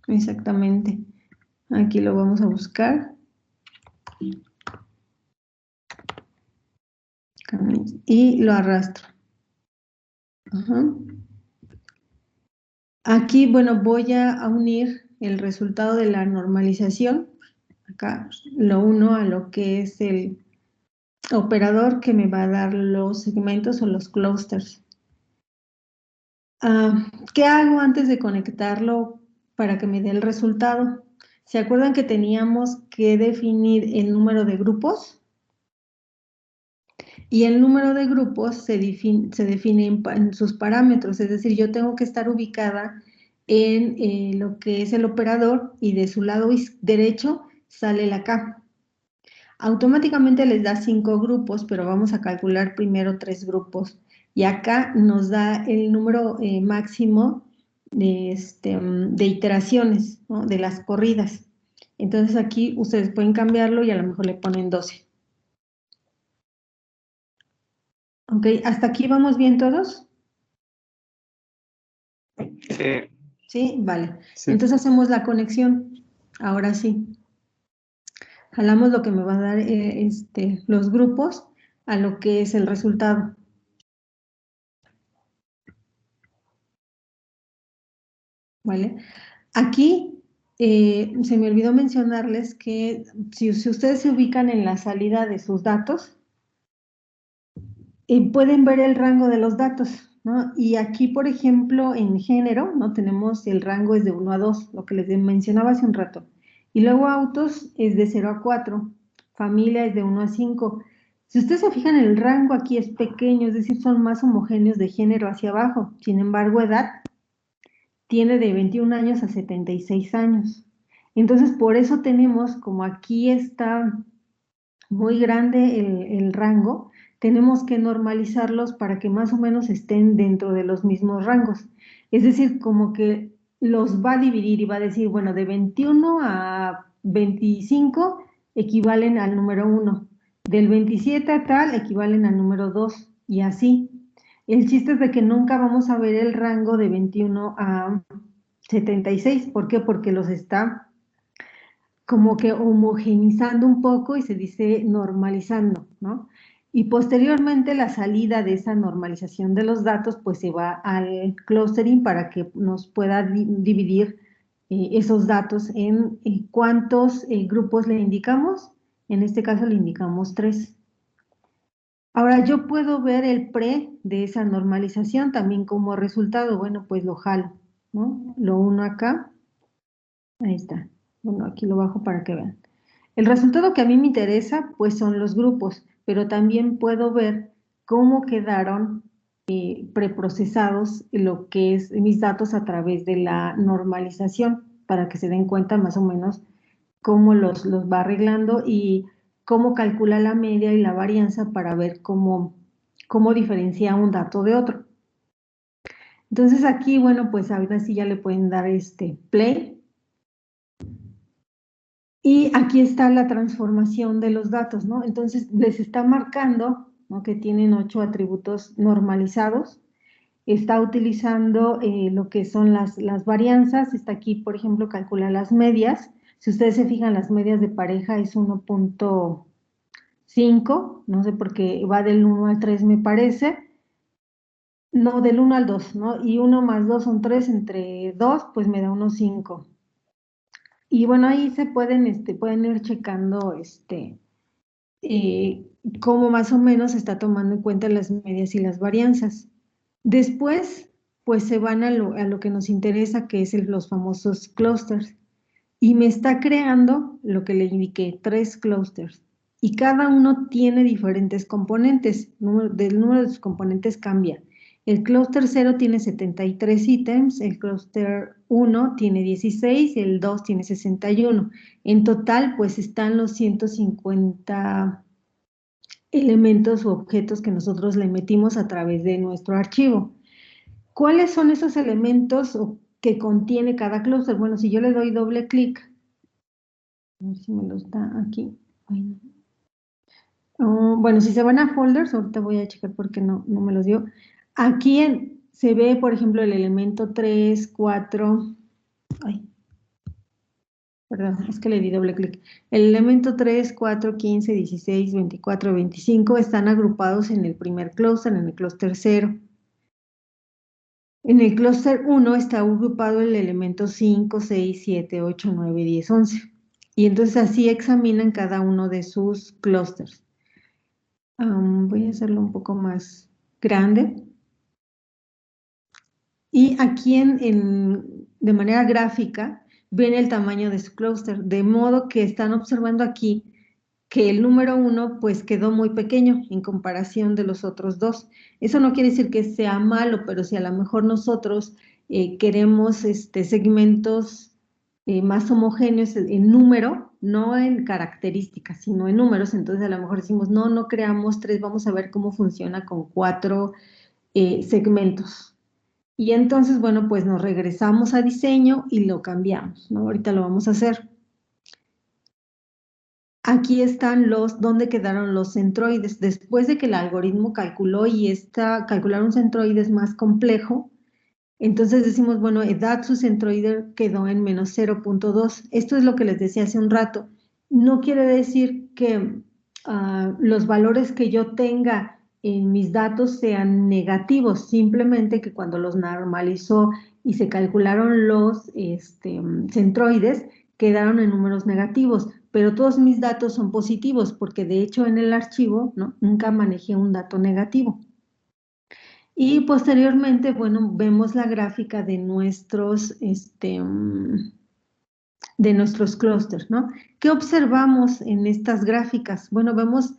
Exactamente. Aquí lo vamos a buscar. Y lo arrastro. Ajá. Aquí, bueno, voy a unir el resultado de la normalización. Acá lo uno a lo que es el operador que me va a dar los segmentos o los clusters. ¿Qué hago antes de conectarlo para que me dé el resultado? ¿Se acuerdan que teníamos que definir el número de grupos? Y el número de grupos se define en sus parámetros, es decir, yo tengo que estar ubicada en lo que es el operador y de su lado derecho sale la K. Automáticamente les da 5 grupos, pero vamos a calcular primero 3 grupos. Y acá nos da el número máximo de iteraciones, ¿no? De las corridas. Entonces aquí ustedes pueden cambiarlo y a lo mejor le ponen 12. Ok, ¿hasta aquí vamos bien todos? Sí. Sí, vale. Sí. Entonces hacemos la conexión. Ahora sí. Jalamos lo que me va a dar los grupos a lo que es el resultado. ¿Vale? Aquí se me olvidó mencionarles que si ustedes se ubican en la salida de sus datos, pueden ver el rango de los datos, ¿no? Y aquí, por ejemplo, en género, ¿no? Tenemos el rango es de 1 a 2, lo que les mencionaba hace un rato. Y luego autos es de 0 a 4, familia es de 1 a 5. Si ustedes se fijan, el rango aquí es pequeño, es decir, son más homogéneos de género hacia abajo. Sin embargo, edad tiene de 21 años a 76 años. Entonces, por eso tenemos, como aquí está muy grande el rango, tenemos que normalizarlos para que más o menos estén dentro de los mismos rangos. Es decir, como que los va a dividir y va a decir, bueno, de 21 a 25 equivalen al número 1, del 27 a tal equivalen al número 2 y así. El chiste es de que nunca vamos a ver el rango de 21 a 76. ¿Por qué? Porque los está como que homogenizando un poco y se dice normalizando, ¿no? Y posteriormente la salida de esa normalización de los datos pues se va al clustering para que nos pueda dividir esos datos en cuántos grupos le indicamos. En este caso le indicamos 3. Ahora yo puedo ver el pre de esa normalización también como resultado. Bueno, pues lo jalo, ¿no? Lo uno acá. Ahí está. Bueno, aquí lo bajo para que vean. El resultado que a mí me interesa, pues son los grupos, pero también puedo ver cómo quedaron preprocesados lo que es mis datos a través de la normalización, para que se den cuenta más o menos cómo los va arreglando y cómo calcula la media y la varianza para ver cómo diferencia un dato de otro. Entonces aquí, bueno, pues ahora sí ya le pueden dar play. Y aquí está la transformación de los datos, ¿no? Entonces les está marcando, ¿no?, que tienen 8 atributos normalizados. Está utilizando lo que son las varianzas. Está aquí, por ejemplo, calcula las medias. Si ustedes se fijan, las medias de pareja es 1.5, no sé por qué va del 1 al 3 me parece. No, del 1 al 2, ¿no? Y 1 más 2 son 3, entre 2 pues me da unos 5. Y bueno, ahí se pueden ir checando cómo más o menos se está tomando en cuenta las medias y las varianzas. Después, pues se van a lo que nos interesa, que es los famosos clusters. Y me está creando lo que le indiqué, 3 clusters. Y cada uno tiene diferentes componentes. Del número de sus componentes cambia. El clúster 0 tiene 73 ítems, el clúster 1 tiene 16 y el 2 tiene 61. En total, pues están los 150 elementos u objetos que nosotros le metimos a través de nuestro archivo. ¿Cuáles son esos elementos que contiene cada clúster? Bueno, si yo le doy doble clic, a ver si me los da aquí. Bueno, si se van a folders, ahorita voy a checar porque no me los dio. Aquí se ve, por ejemplo, el elemento 3, 4, perdón, es que le di doble clic. El elemento 3, 4, 15, 16, 24, 25 están agrupados en el primer clúster, en el clúster 0. En el clúster 1 está agrupado el elemento 5, 6, 7, 8, 9, 10, 11. Y entonces así examinan cada uno de sus clústeres. Voy a hacerlo un poco más grande. Y aquí de manera gráfica ven el tamaño de su clúster, de modo que están observando aquí que el número 1 pues quedó muy pequeño en comparación de los otros dos. Eso no quiere decir que sea malo, pero si a lo mejor nosotros queremos segmentos más homogéneos en número, no en características, sino en números, entonces a lo mejor decimos, no creamos 3, vamos a ver cómo funciona con 4 segmentos. Y entonces, bueno, pues nos regresamos a diseño y lo cambiamos, ¿no? Ahorita lo vamos a hacer. Aquí están ¿dónde quedaron los centroides? Después de que el algoritmo calculó calcular un centroide es más complejo, entonces decimos, bueno, edad su centroide quedó en menos 0.2. Esto es lo que les decía hace un rato. No quiere decir que los valores que yo tenga en mis datos sean negativos, simplemente que cuando los normalizó y se calcularon los centroides, quedaron en números negativos, pero todos mis datos son positivos, porque de hecho en el archivo, ¿no?, nunca manejé un dato negativo. Y posteriormente, bueno, vemos la gráfica de nuestros clústeres, ¿no? ¿Qué observamos en estas gráficas? Bueno, vemos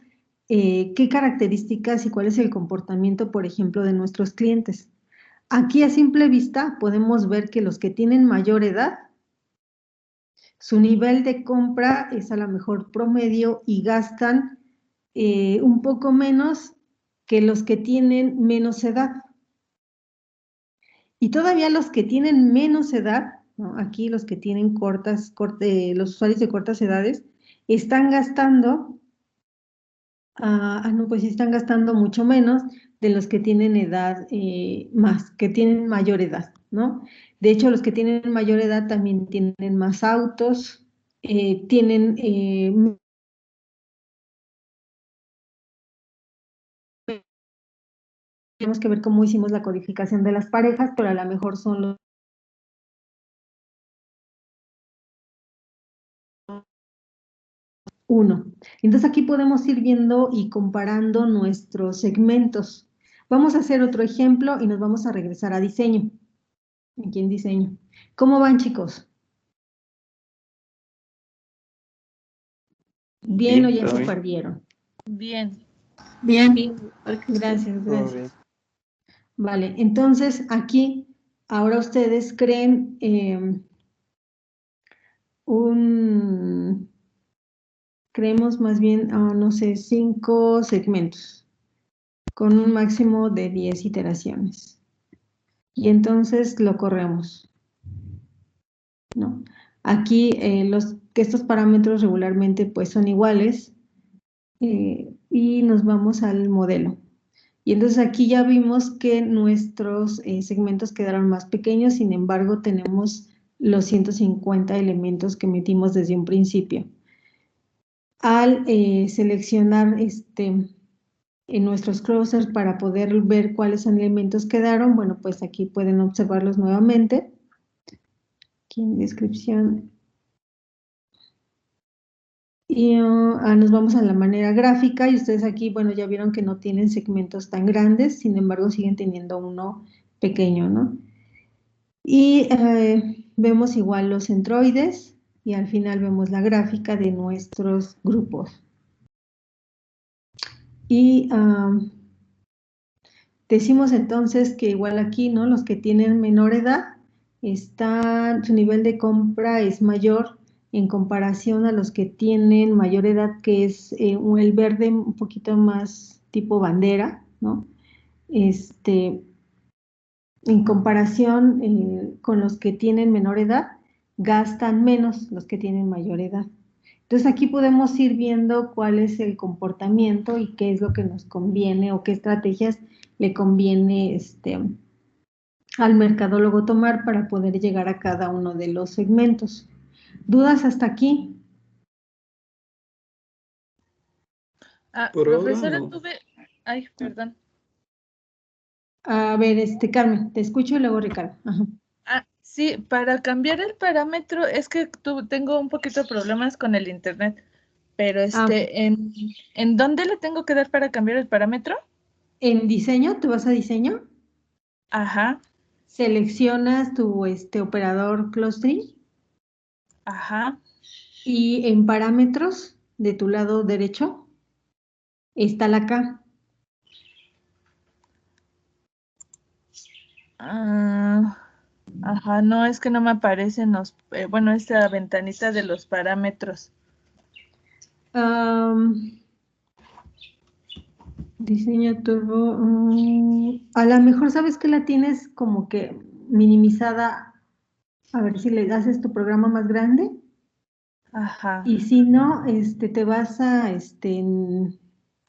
qué características y cuál es el comportamiento, por ejemplo, de nuestros clientes. Aquí a simple vista podemos ver que los que tienen mayor edad su nivel de compra es a lo mejor promedio y gastan un poco menos que los que tienen menos edad. Y todavía los que tienen menos edad, ¿no? Aquí los que tienen los usuarios de cortas edades, están gastando, no, pues sí están gastando mucho menos de los que tienen edad que tienen mayor edad, ¿no? De hecho, los que tienen mayor edad también tienen más autos, tienen tenemos que ver cómo hicimos la codificación de las parejas, pero a lo mejor son los uno. Entonces aquí podemos ir viendo y comparando nuestros segmentos. Vamos a hacer otro ejemplo y nos vamos a regresar a diseño. Aquí en diseño. ¿Cómo van, chicos? ¿Bien o ya Todo se bien. perdieron? Bien. Bien. Gracias, Todo gracias. bien. Vale, entonces aquí, ahora ustedes creen creemos más bien, no sé, 5 segmentos con un máximo de 10 iteraciones. Y entonces lo corremos, ¿no? Aquí estos parámetros regularmente pues son iguales y nos vamos al modelo. Y entonces aquí ya vimos que nuestros segmentos quedaron más pequeños, sin embargo tenemos los 150 elementos que metimos desde un principio. Al seleccionar en nuestros clusters para poder ver cuáles elementos quedaron, bueno, pues aquí pueden observarlos nuevamente. Aquí en descripción. Y nos vamos a la manera gráfica y ustedes aquí, bueno, ya vieron que no tienen segmentos tan grandes, sin embargo siguen teniendo uno pequeño, ¿no? Y vemos igual los centroides y al final vemos la gráfica de nuestros grupos. Y decimos entonces que igual aquí, ¿no? Los que tienen menor edad, su nivel de compra es mayor en comparación a los que tienen mayor edad, que es el verde un poquito más tipo bandera, ¿no? En comparación con los que tienen menor edad, gastan menos los que tienen mayor edad. Entonces aquí podemos ir viendo cuál es el comportamiento y qué es lo que nos conviene o qué estrategias le conviene al mercadólogo tomar para poder llegar a cada uno de los segmentos. ¿Dudas hasta aquí? Por ahora Profesora, no. Ay, perdón. A ver, Carmen, te escucho y luego Ricardo. Ajá. Sí, para cambiar el parámetro, es que tengo un poquito de problemas con el internet, pero Ok. ¿en dónde le tengo que dar para cambiar el parámetro? En diseño, ¿tú vas a diseño? Ajá, Seleccionas tu operador clustering ajá. y en parámetros de tu lado derecho está la K. Ajá, no, es que no me aparecen esta ventanita de los parámetros. Diseño turbo. A lo mejor sabes que la tienes como que minimizada. A ver si le haces tu programa más grande. Ajá. Y si no, te vas a en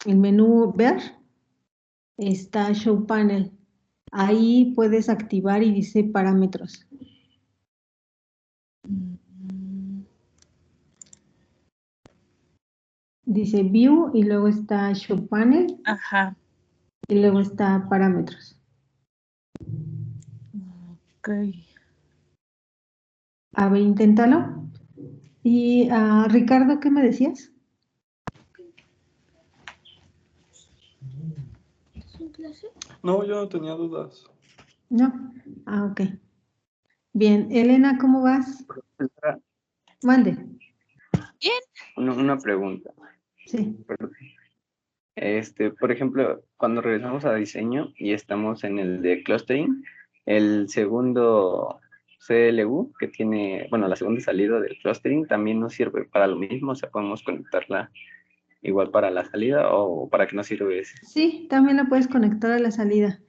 el menú ver, está Show Panel. Ahí puedes activar y dice parámetros. Dice View y luego está Show Panel Ajá. y luego está parámetros. Ok. A ver, inténtalo. Y Ricardo, ¿qué me decías? No, yo no tenía dudas. No. Ok. Bien, Elena, ¿cómo vas? Profesora, Mande. una pregunta. Sí. Por ejemplo, cuando regresamos a diseño y estamos en el de clustering, el segundo CLU, que tiene, bueno, la segunda salida del clustering, también nos sirve para lo mismo, o sea, podemos conectarla igual para la salida o para qué nos sirve ese. Sí, también la puedes conectar a la salida.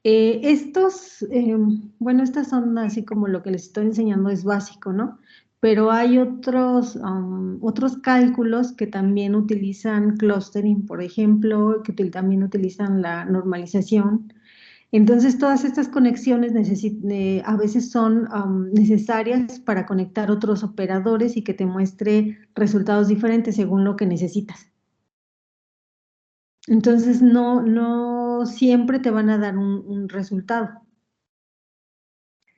Bueno, estas son así como lo que les estoy enseñando es básico, ¿no? Pero hay otros cálculos que también utilizan clustering, por ejemplo, que también utilizan la normalización. Entonces, todas estas conexiones a veces son necesarias para conectar otros operadores y que te muestre resultados diferentes según lo que necesitas. Entonces, no siempre te van a dar un resultado,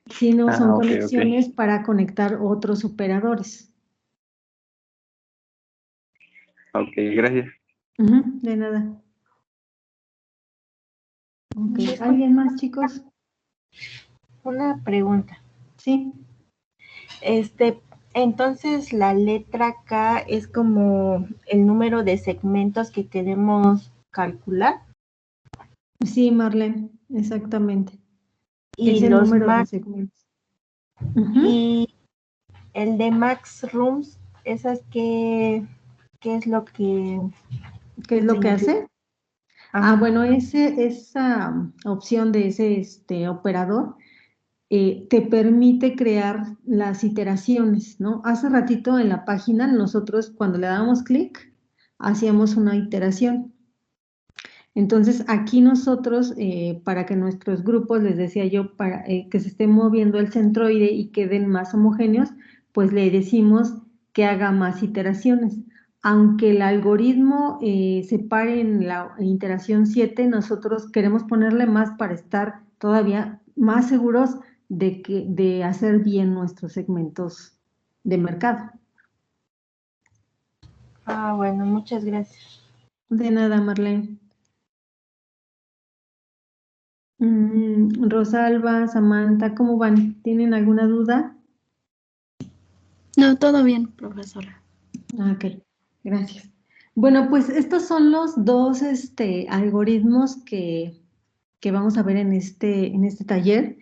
sino son ok. conexiones para conectar otros operadores. Ok, gracias. De nada. Ok, ¿alguien más, chicos? Una pregunta. Sí. Entonces la letra K es como el número de segmentos que queremos calcular. Sí, Marlene, exactamente. Y Es el los número de max, segmentos. y el de max rooms, esas ¿qué es lo que ¿Qué es lo que significa? hace? Bueno, esa opción de ese operador te permite crear las iteraciones, ¿no? Hace ratito en la página nosotros cuando le dábamos clic hacíamos una iteración. Entonces aquí nosotros, para que nuestros grupos, les decía yo, para que se esté moviendo el centroide y queden más homogéneos, pues le decimos que haga más iteraciones. Aunque el algoritmo se pare en la iteración 7, nosotros queremos ponerle más para estar todavía más seguros de hacer bien nuestros segmentos de mercado. Bueno, muchas gracias. De nada, Marlene. Rosalba, Samantha, ¿cómo van? ¿Tienen alguna duda? No, todo bien, profesora. Ok, gracias. Bueno, pues estos son los dos algoritmos que vamos a ver en este taller.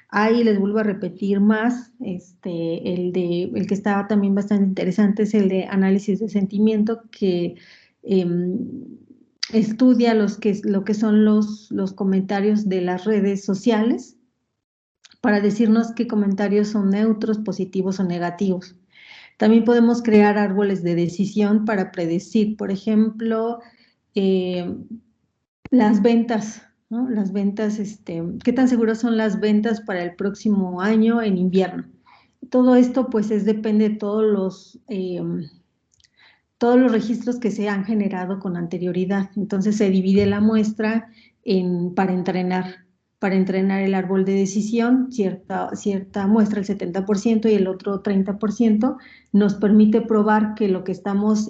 Ahí les vuelvo a repetir más, el que está también bastante interesante es el de análisis de sentimiento, que estudia lo que son los comentarios de las redes sociales para decirnos qué comentarios son neutros, positivos o negativos. También podemos crear árboles de decisión para predecir, por ejemplo, las ventas, ¿no? Las ventas, ¿qué tan seguras son las ventas para el próximo año en invierno? Todo esto, pues, depende de todos los registros que se han generado con anterioridad. Entonces, se divide la muestra para entrenar el árbol de decisión, cierta muestra, el 70%, y el otro 30%, nos permite probar que lo que estamos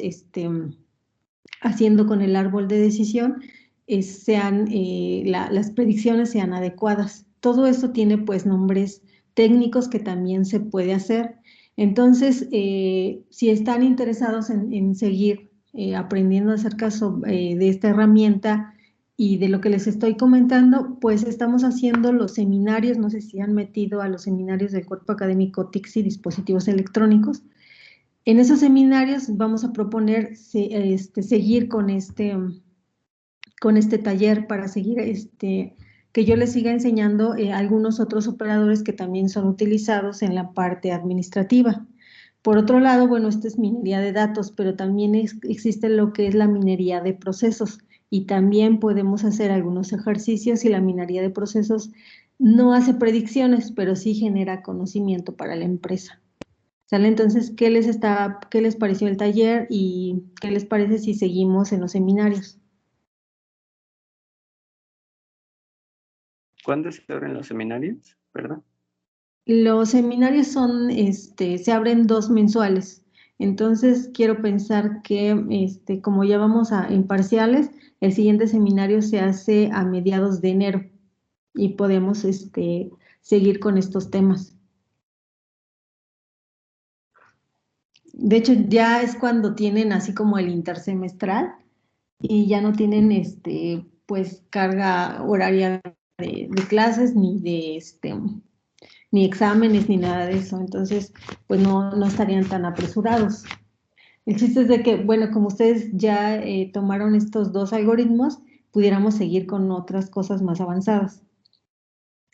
haciendo con el árbol de decisión las predicciones sean adecuadas. Todo esto tiene pues nombres técnicos que también se puede hacer. Entonces, si están interesados en seguir aprendiendo acerca de esta herramienta y de lo que les estoy comentando, pues estamos haciendo los seminarios, no sé si han metido a los seminarios del Cuerpo Académico TICSI, dispositivos electrónicos. En esos seminarios vamos a proponer seguir con este taller para seguir que yo les siga enseñando algunos otros operadores que también son utilizados en la parte administrativa. Por otro lado, bueno, esta es minería de datos, pero también existe lo que es la minería de procesos, y también podemos hacer algunos ejercicios, y la minería de procesos no hace predicciones, pero sí genera conocimiento para la empresa. ¿Sale? Entonces, ¿qué les pareció el taller y qué les parece si seguimos en los seminarios? ¿Cuándo se abren los seminarios? ¿Verdad? Los seminarios se abren 2 mensuales. Entonces, quiero pensar que, como ya vamos en parciales, el siguiente seminario se hace a mediados de enero y podemos seguir con estos temas. De hecho, ya es cuando tienen así como el intersemestral y ya no tienen pues carga horaria de clases ni ni exámenes, ni nada de eso. Entonces, pues no estarían tan apresurados. El chiste es de que, bueno, como ustedes ya tomaron estos 2 algoritmos, pudiéramos seguir con otras cosas más avanzadas.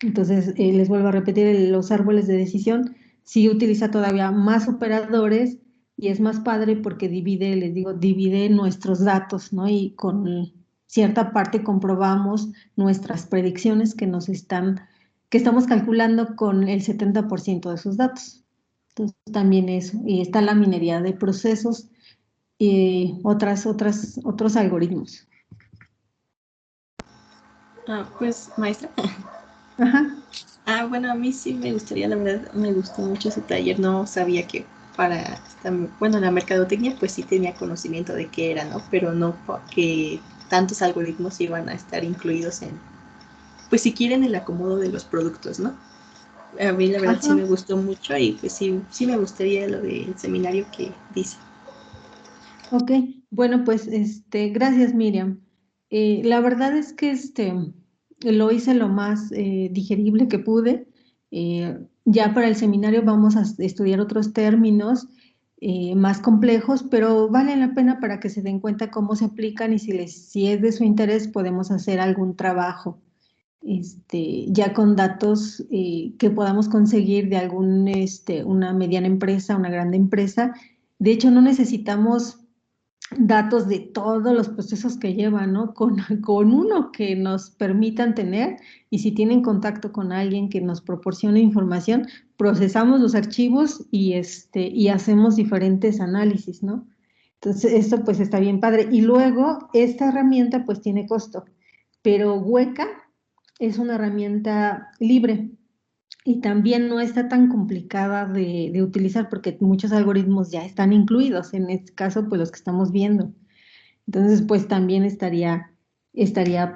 Entonces, les vuelvo a repetir, los árboles de decisión sí utiliza todavía más operadores y es más padre porque divide, les digo, divide nuestros datos, ¿no? Y con cierta parte comprobamos nuestras predicciones que estamos calculando con el 70% de sus datos. Entonces, también eso. Y está la minería de procesos y otros algoritmos. Pues, maestra. Ajá. Bueno, a mí sí me gustaría, la verdad, me gustó mucho ese taller. No sabía que la mercadotecnia, pues sí tenía conocimiento de qué era, ¿no? Pero no que tantos algoritmos iban a estar incluidos en, pues si quieren, el acomodo de los productos, ¿no? A mí la verdad sí me gustó mucho y pues sí me gustaría lo del seminario que dice. Ok, bueno, pues gracias, Miriam. La verdad es que lo hice lo más digerible que pude. Ya para el seminario vamos a estudiar otros términos más complejos, pero vale la pena para que se den cuenta cómo se aplican y si es de su interés podemos hacer algún trabajo ya con datos que podamos conseguir de una mediana empresa, una grande empresa. De hecho, no necesitamos datos de todos los procesos que llevan, ¿no? Con uno que nos permitan tener, y si tienen contacto con alguien que nos proporcione información, procesamos los archivos y hacemos diferentes análisis, ¿no? Entonces, esto pues está bien padre. Y luego, esta herramienta pues tiene costo, pero Weka es una herramienta libre y también no está tan complicada de utilizar porque muchos algoritmos ya están incluidos, en este caso, pues los que estamos viendo. Entonces, pues también estaría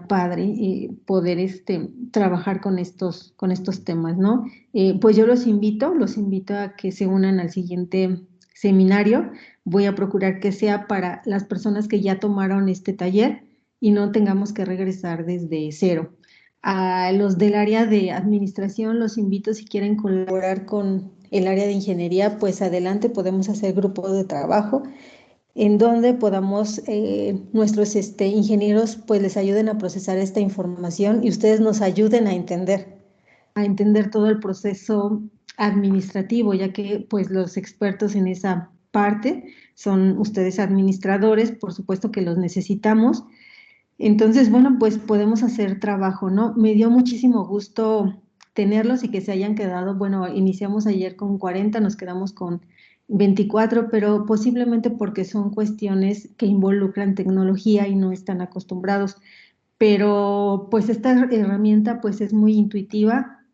padre poder trabajar con estos temas, ¿no? Pues yo los invito a que se unan al siguiente seminario. Voy a procurar que sea para las personas que ya tomaron este taller y no tengamos que regresar desde cero. A los del área de administración los invito, si quieren colaborar con el área de ingeniería, pues adelante, podemos hacer grupos de trabajo en donde podamos, nuestros ingenieros pues les ayuden a procesar esta información y ustedes nos ayuden a entender todo el proceso administrativo, ya que pues los expertos en esa parte son ustedes administradores, por supuesto que los necesitamos. Entonces, bueno, pues podemos hacer trabajo, ¿no? Me dio muchísimo gusto tenerlos y que se hayan quedado, bueno, iniciamos ayer con 40, nos quedamos con 24, pero posiblemente porque son cuestiones que involucran tecnología y no están acostumbrados. Pero pues esta herramienta pues es muy intuitiva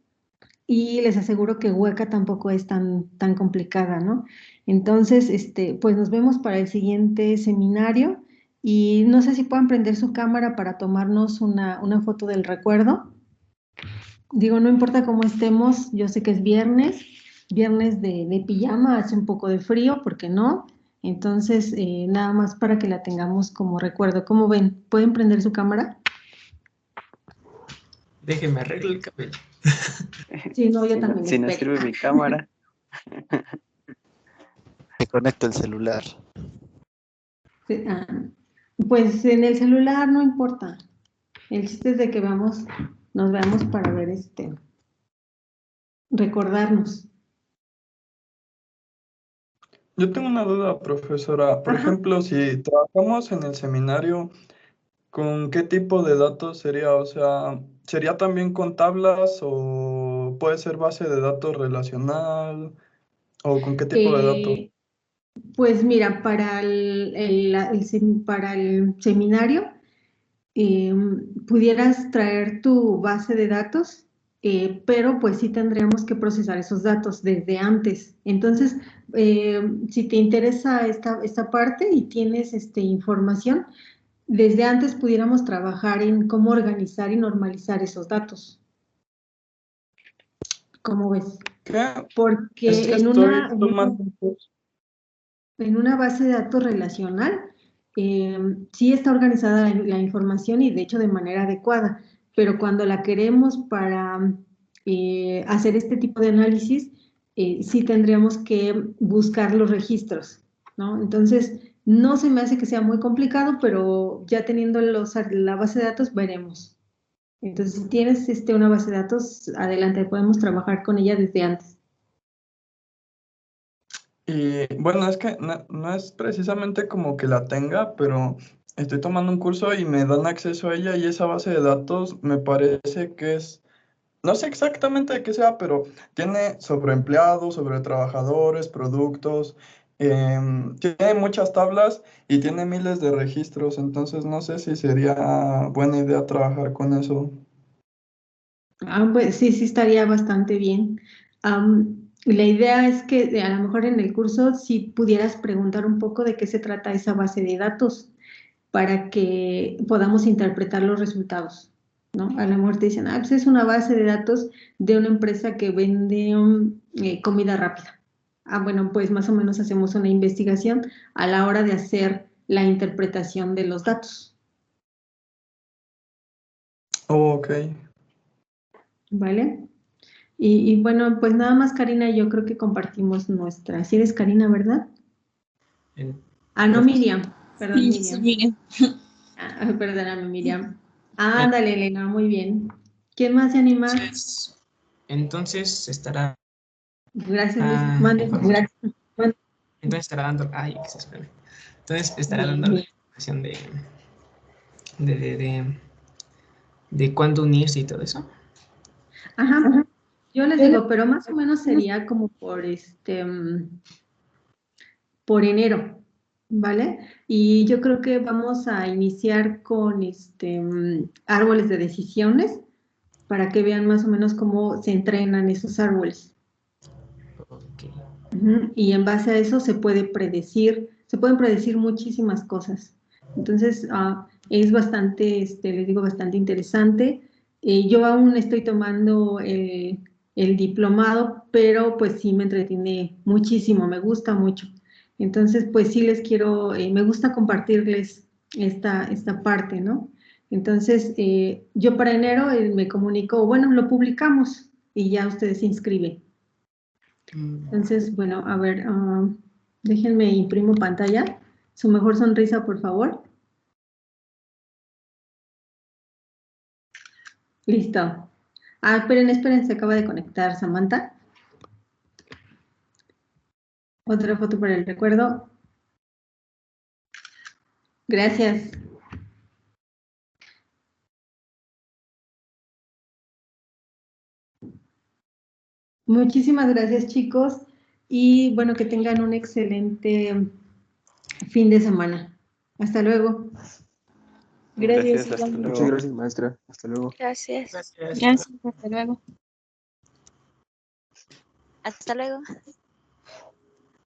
y les aseguro que Weka tampoco es tan complicada, ¿no? Entonces, pues nos vemos para el siguiente seminario y no sé si puedan prender su cámara para tomarnos una foto del recuerdo. Digo, no importa cómo estemos, yo sé que es viernes de pijama, hace un poco de frío, ¿por qué no? Entonces, nada más para que la tengamos como recuerdo. ¿Cómo ven? ¿Pueden prender su cámara? Déjenme arreglar el cabello. Sí, no, yo también. Si no sirve mi cámara. Me conecto el celular. Sí, pues en el celular no importa. El chiste es de que nos veamos para ver recordarnos. Yo tengo una duda, profesora. Por ejemplo, si trabajamos en el seminario, ¿con qué tipo de datos sería? O sea, ¿sería también con tablas o puede ser base de datos relacional? ¿O con qué tipo de datos? Pues mira, para para el seminario, pudieras traer tu base de datos, pero pues sí tendríamos que procesar esos datos desde antes. Entonces, si te interesa esta parte y tienes información, desde antes pudiéramos trabajar en cómo organizar y normalizar esos datos. ¿Cómo ves? ¿Qué? Porque Es que en una base de datos relacional, sí está organizada la información y de hecho de manera adecuada, pero cuando la queremos para hacer este tipo de análisis, sí tendríamos que buscar los registros, ¿no? Entonces, no se me hace que sea muy complicado, pero ya teniendo la base de datos, veremos. Entonces, si tienes una base de datos, adelante, podemos trabajar con ella desde antes. Y bueno, es que no es precisamente como que la tenga, pero estoy tomando un curso y me dan acceso a ella y esa base de datos me parece que es, no sé exactamente de qué sea, pero tiene sobre empleados, sobre trabajadores, productos, tiene muchas tablas y tiene miles de registros, entonces no sé si sería buena idea trabajar con eso. Pues sí, sí estaría bastante bien. La idea es que a lo mejor en el curso si pudieras preguntar un poco de qué se trata esa base de datos para que podamos interpretar los resultados, ¿no? A lo mejor te dicen, pues es una base de datos de una empresa que vende comida rápida. Bueno, pues más o menos hacemos una investigación a la hora de hacer la interpretación de los datos, Ok. ¿vale? Y bueno, pues nada más, Karina, yo creo que compartimos nuestra. Si eres Karina, ¿verdad? No, Miriam. Perdón, Sí, sí, Miriam. Miriam. Perdóname, Miriam. Ándale, Elena, muy bien. ¿Quién más se anima? Entonces estará Gracias, Luis. Mande. información. Mande. Entonces estará dando. Ay, que se espera. Entonces estará dando la información de cuándo unirse y todo eso. Ajá. Yo les digo, pero más o menos sería como por enero, ¿vale? Y yo creo que vamos a iniciar con árboles de decisiones para que vean más o menos cómo se entrenan esos árboles. Ok. Y en base a eso se pueden predecir muchísimas cosas. Entonces, es bastante, les digo, bastante interesante. Yo aún estoy tomando el diplomado, pero pues sí me entretiene muchísimo, me gusta mucho. Entonces, pues sí les quiero, me gusta compartirles esta parte, ¿no? Entonces, yo para enero me comunico, bueno, lo publicamos y ya ustedes se inscriben. Entonces, bueno, a ver, déjenme imprimo pantalla. Su mejor sonrisa, por favor. Listo. Esperen, se acaba de conectar Samantha. Otra foto para el recuerdo. Gracias. Muchísimas gracias, chicos. Y bueno, que tengan un excelente fin de semana. Hasta luego. Gracias, hasta luego. Muchas gracias, maestra. Hasta luego. Gracias. Gracias, hasta luego. Hasta luego.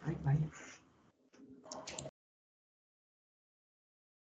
Ay, vaya.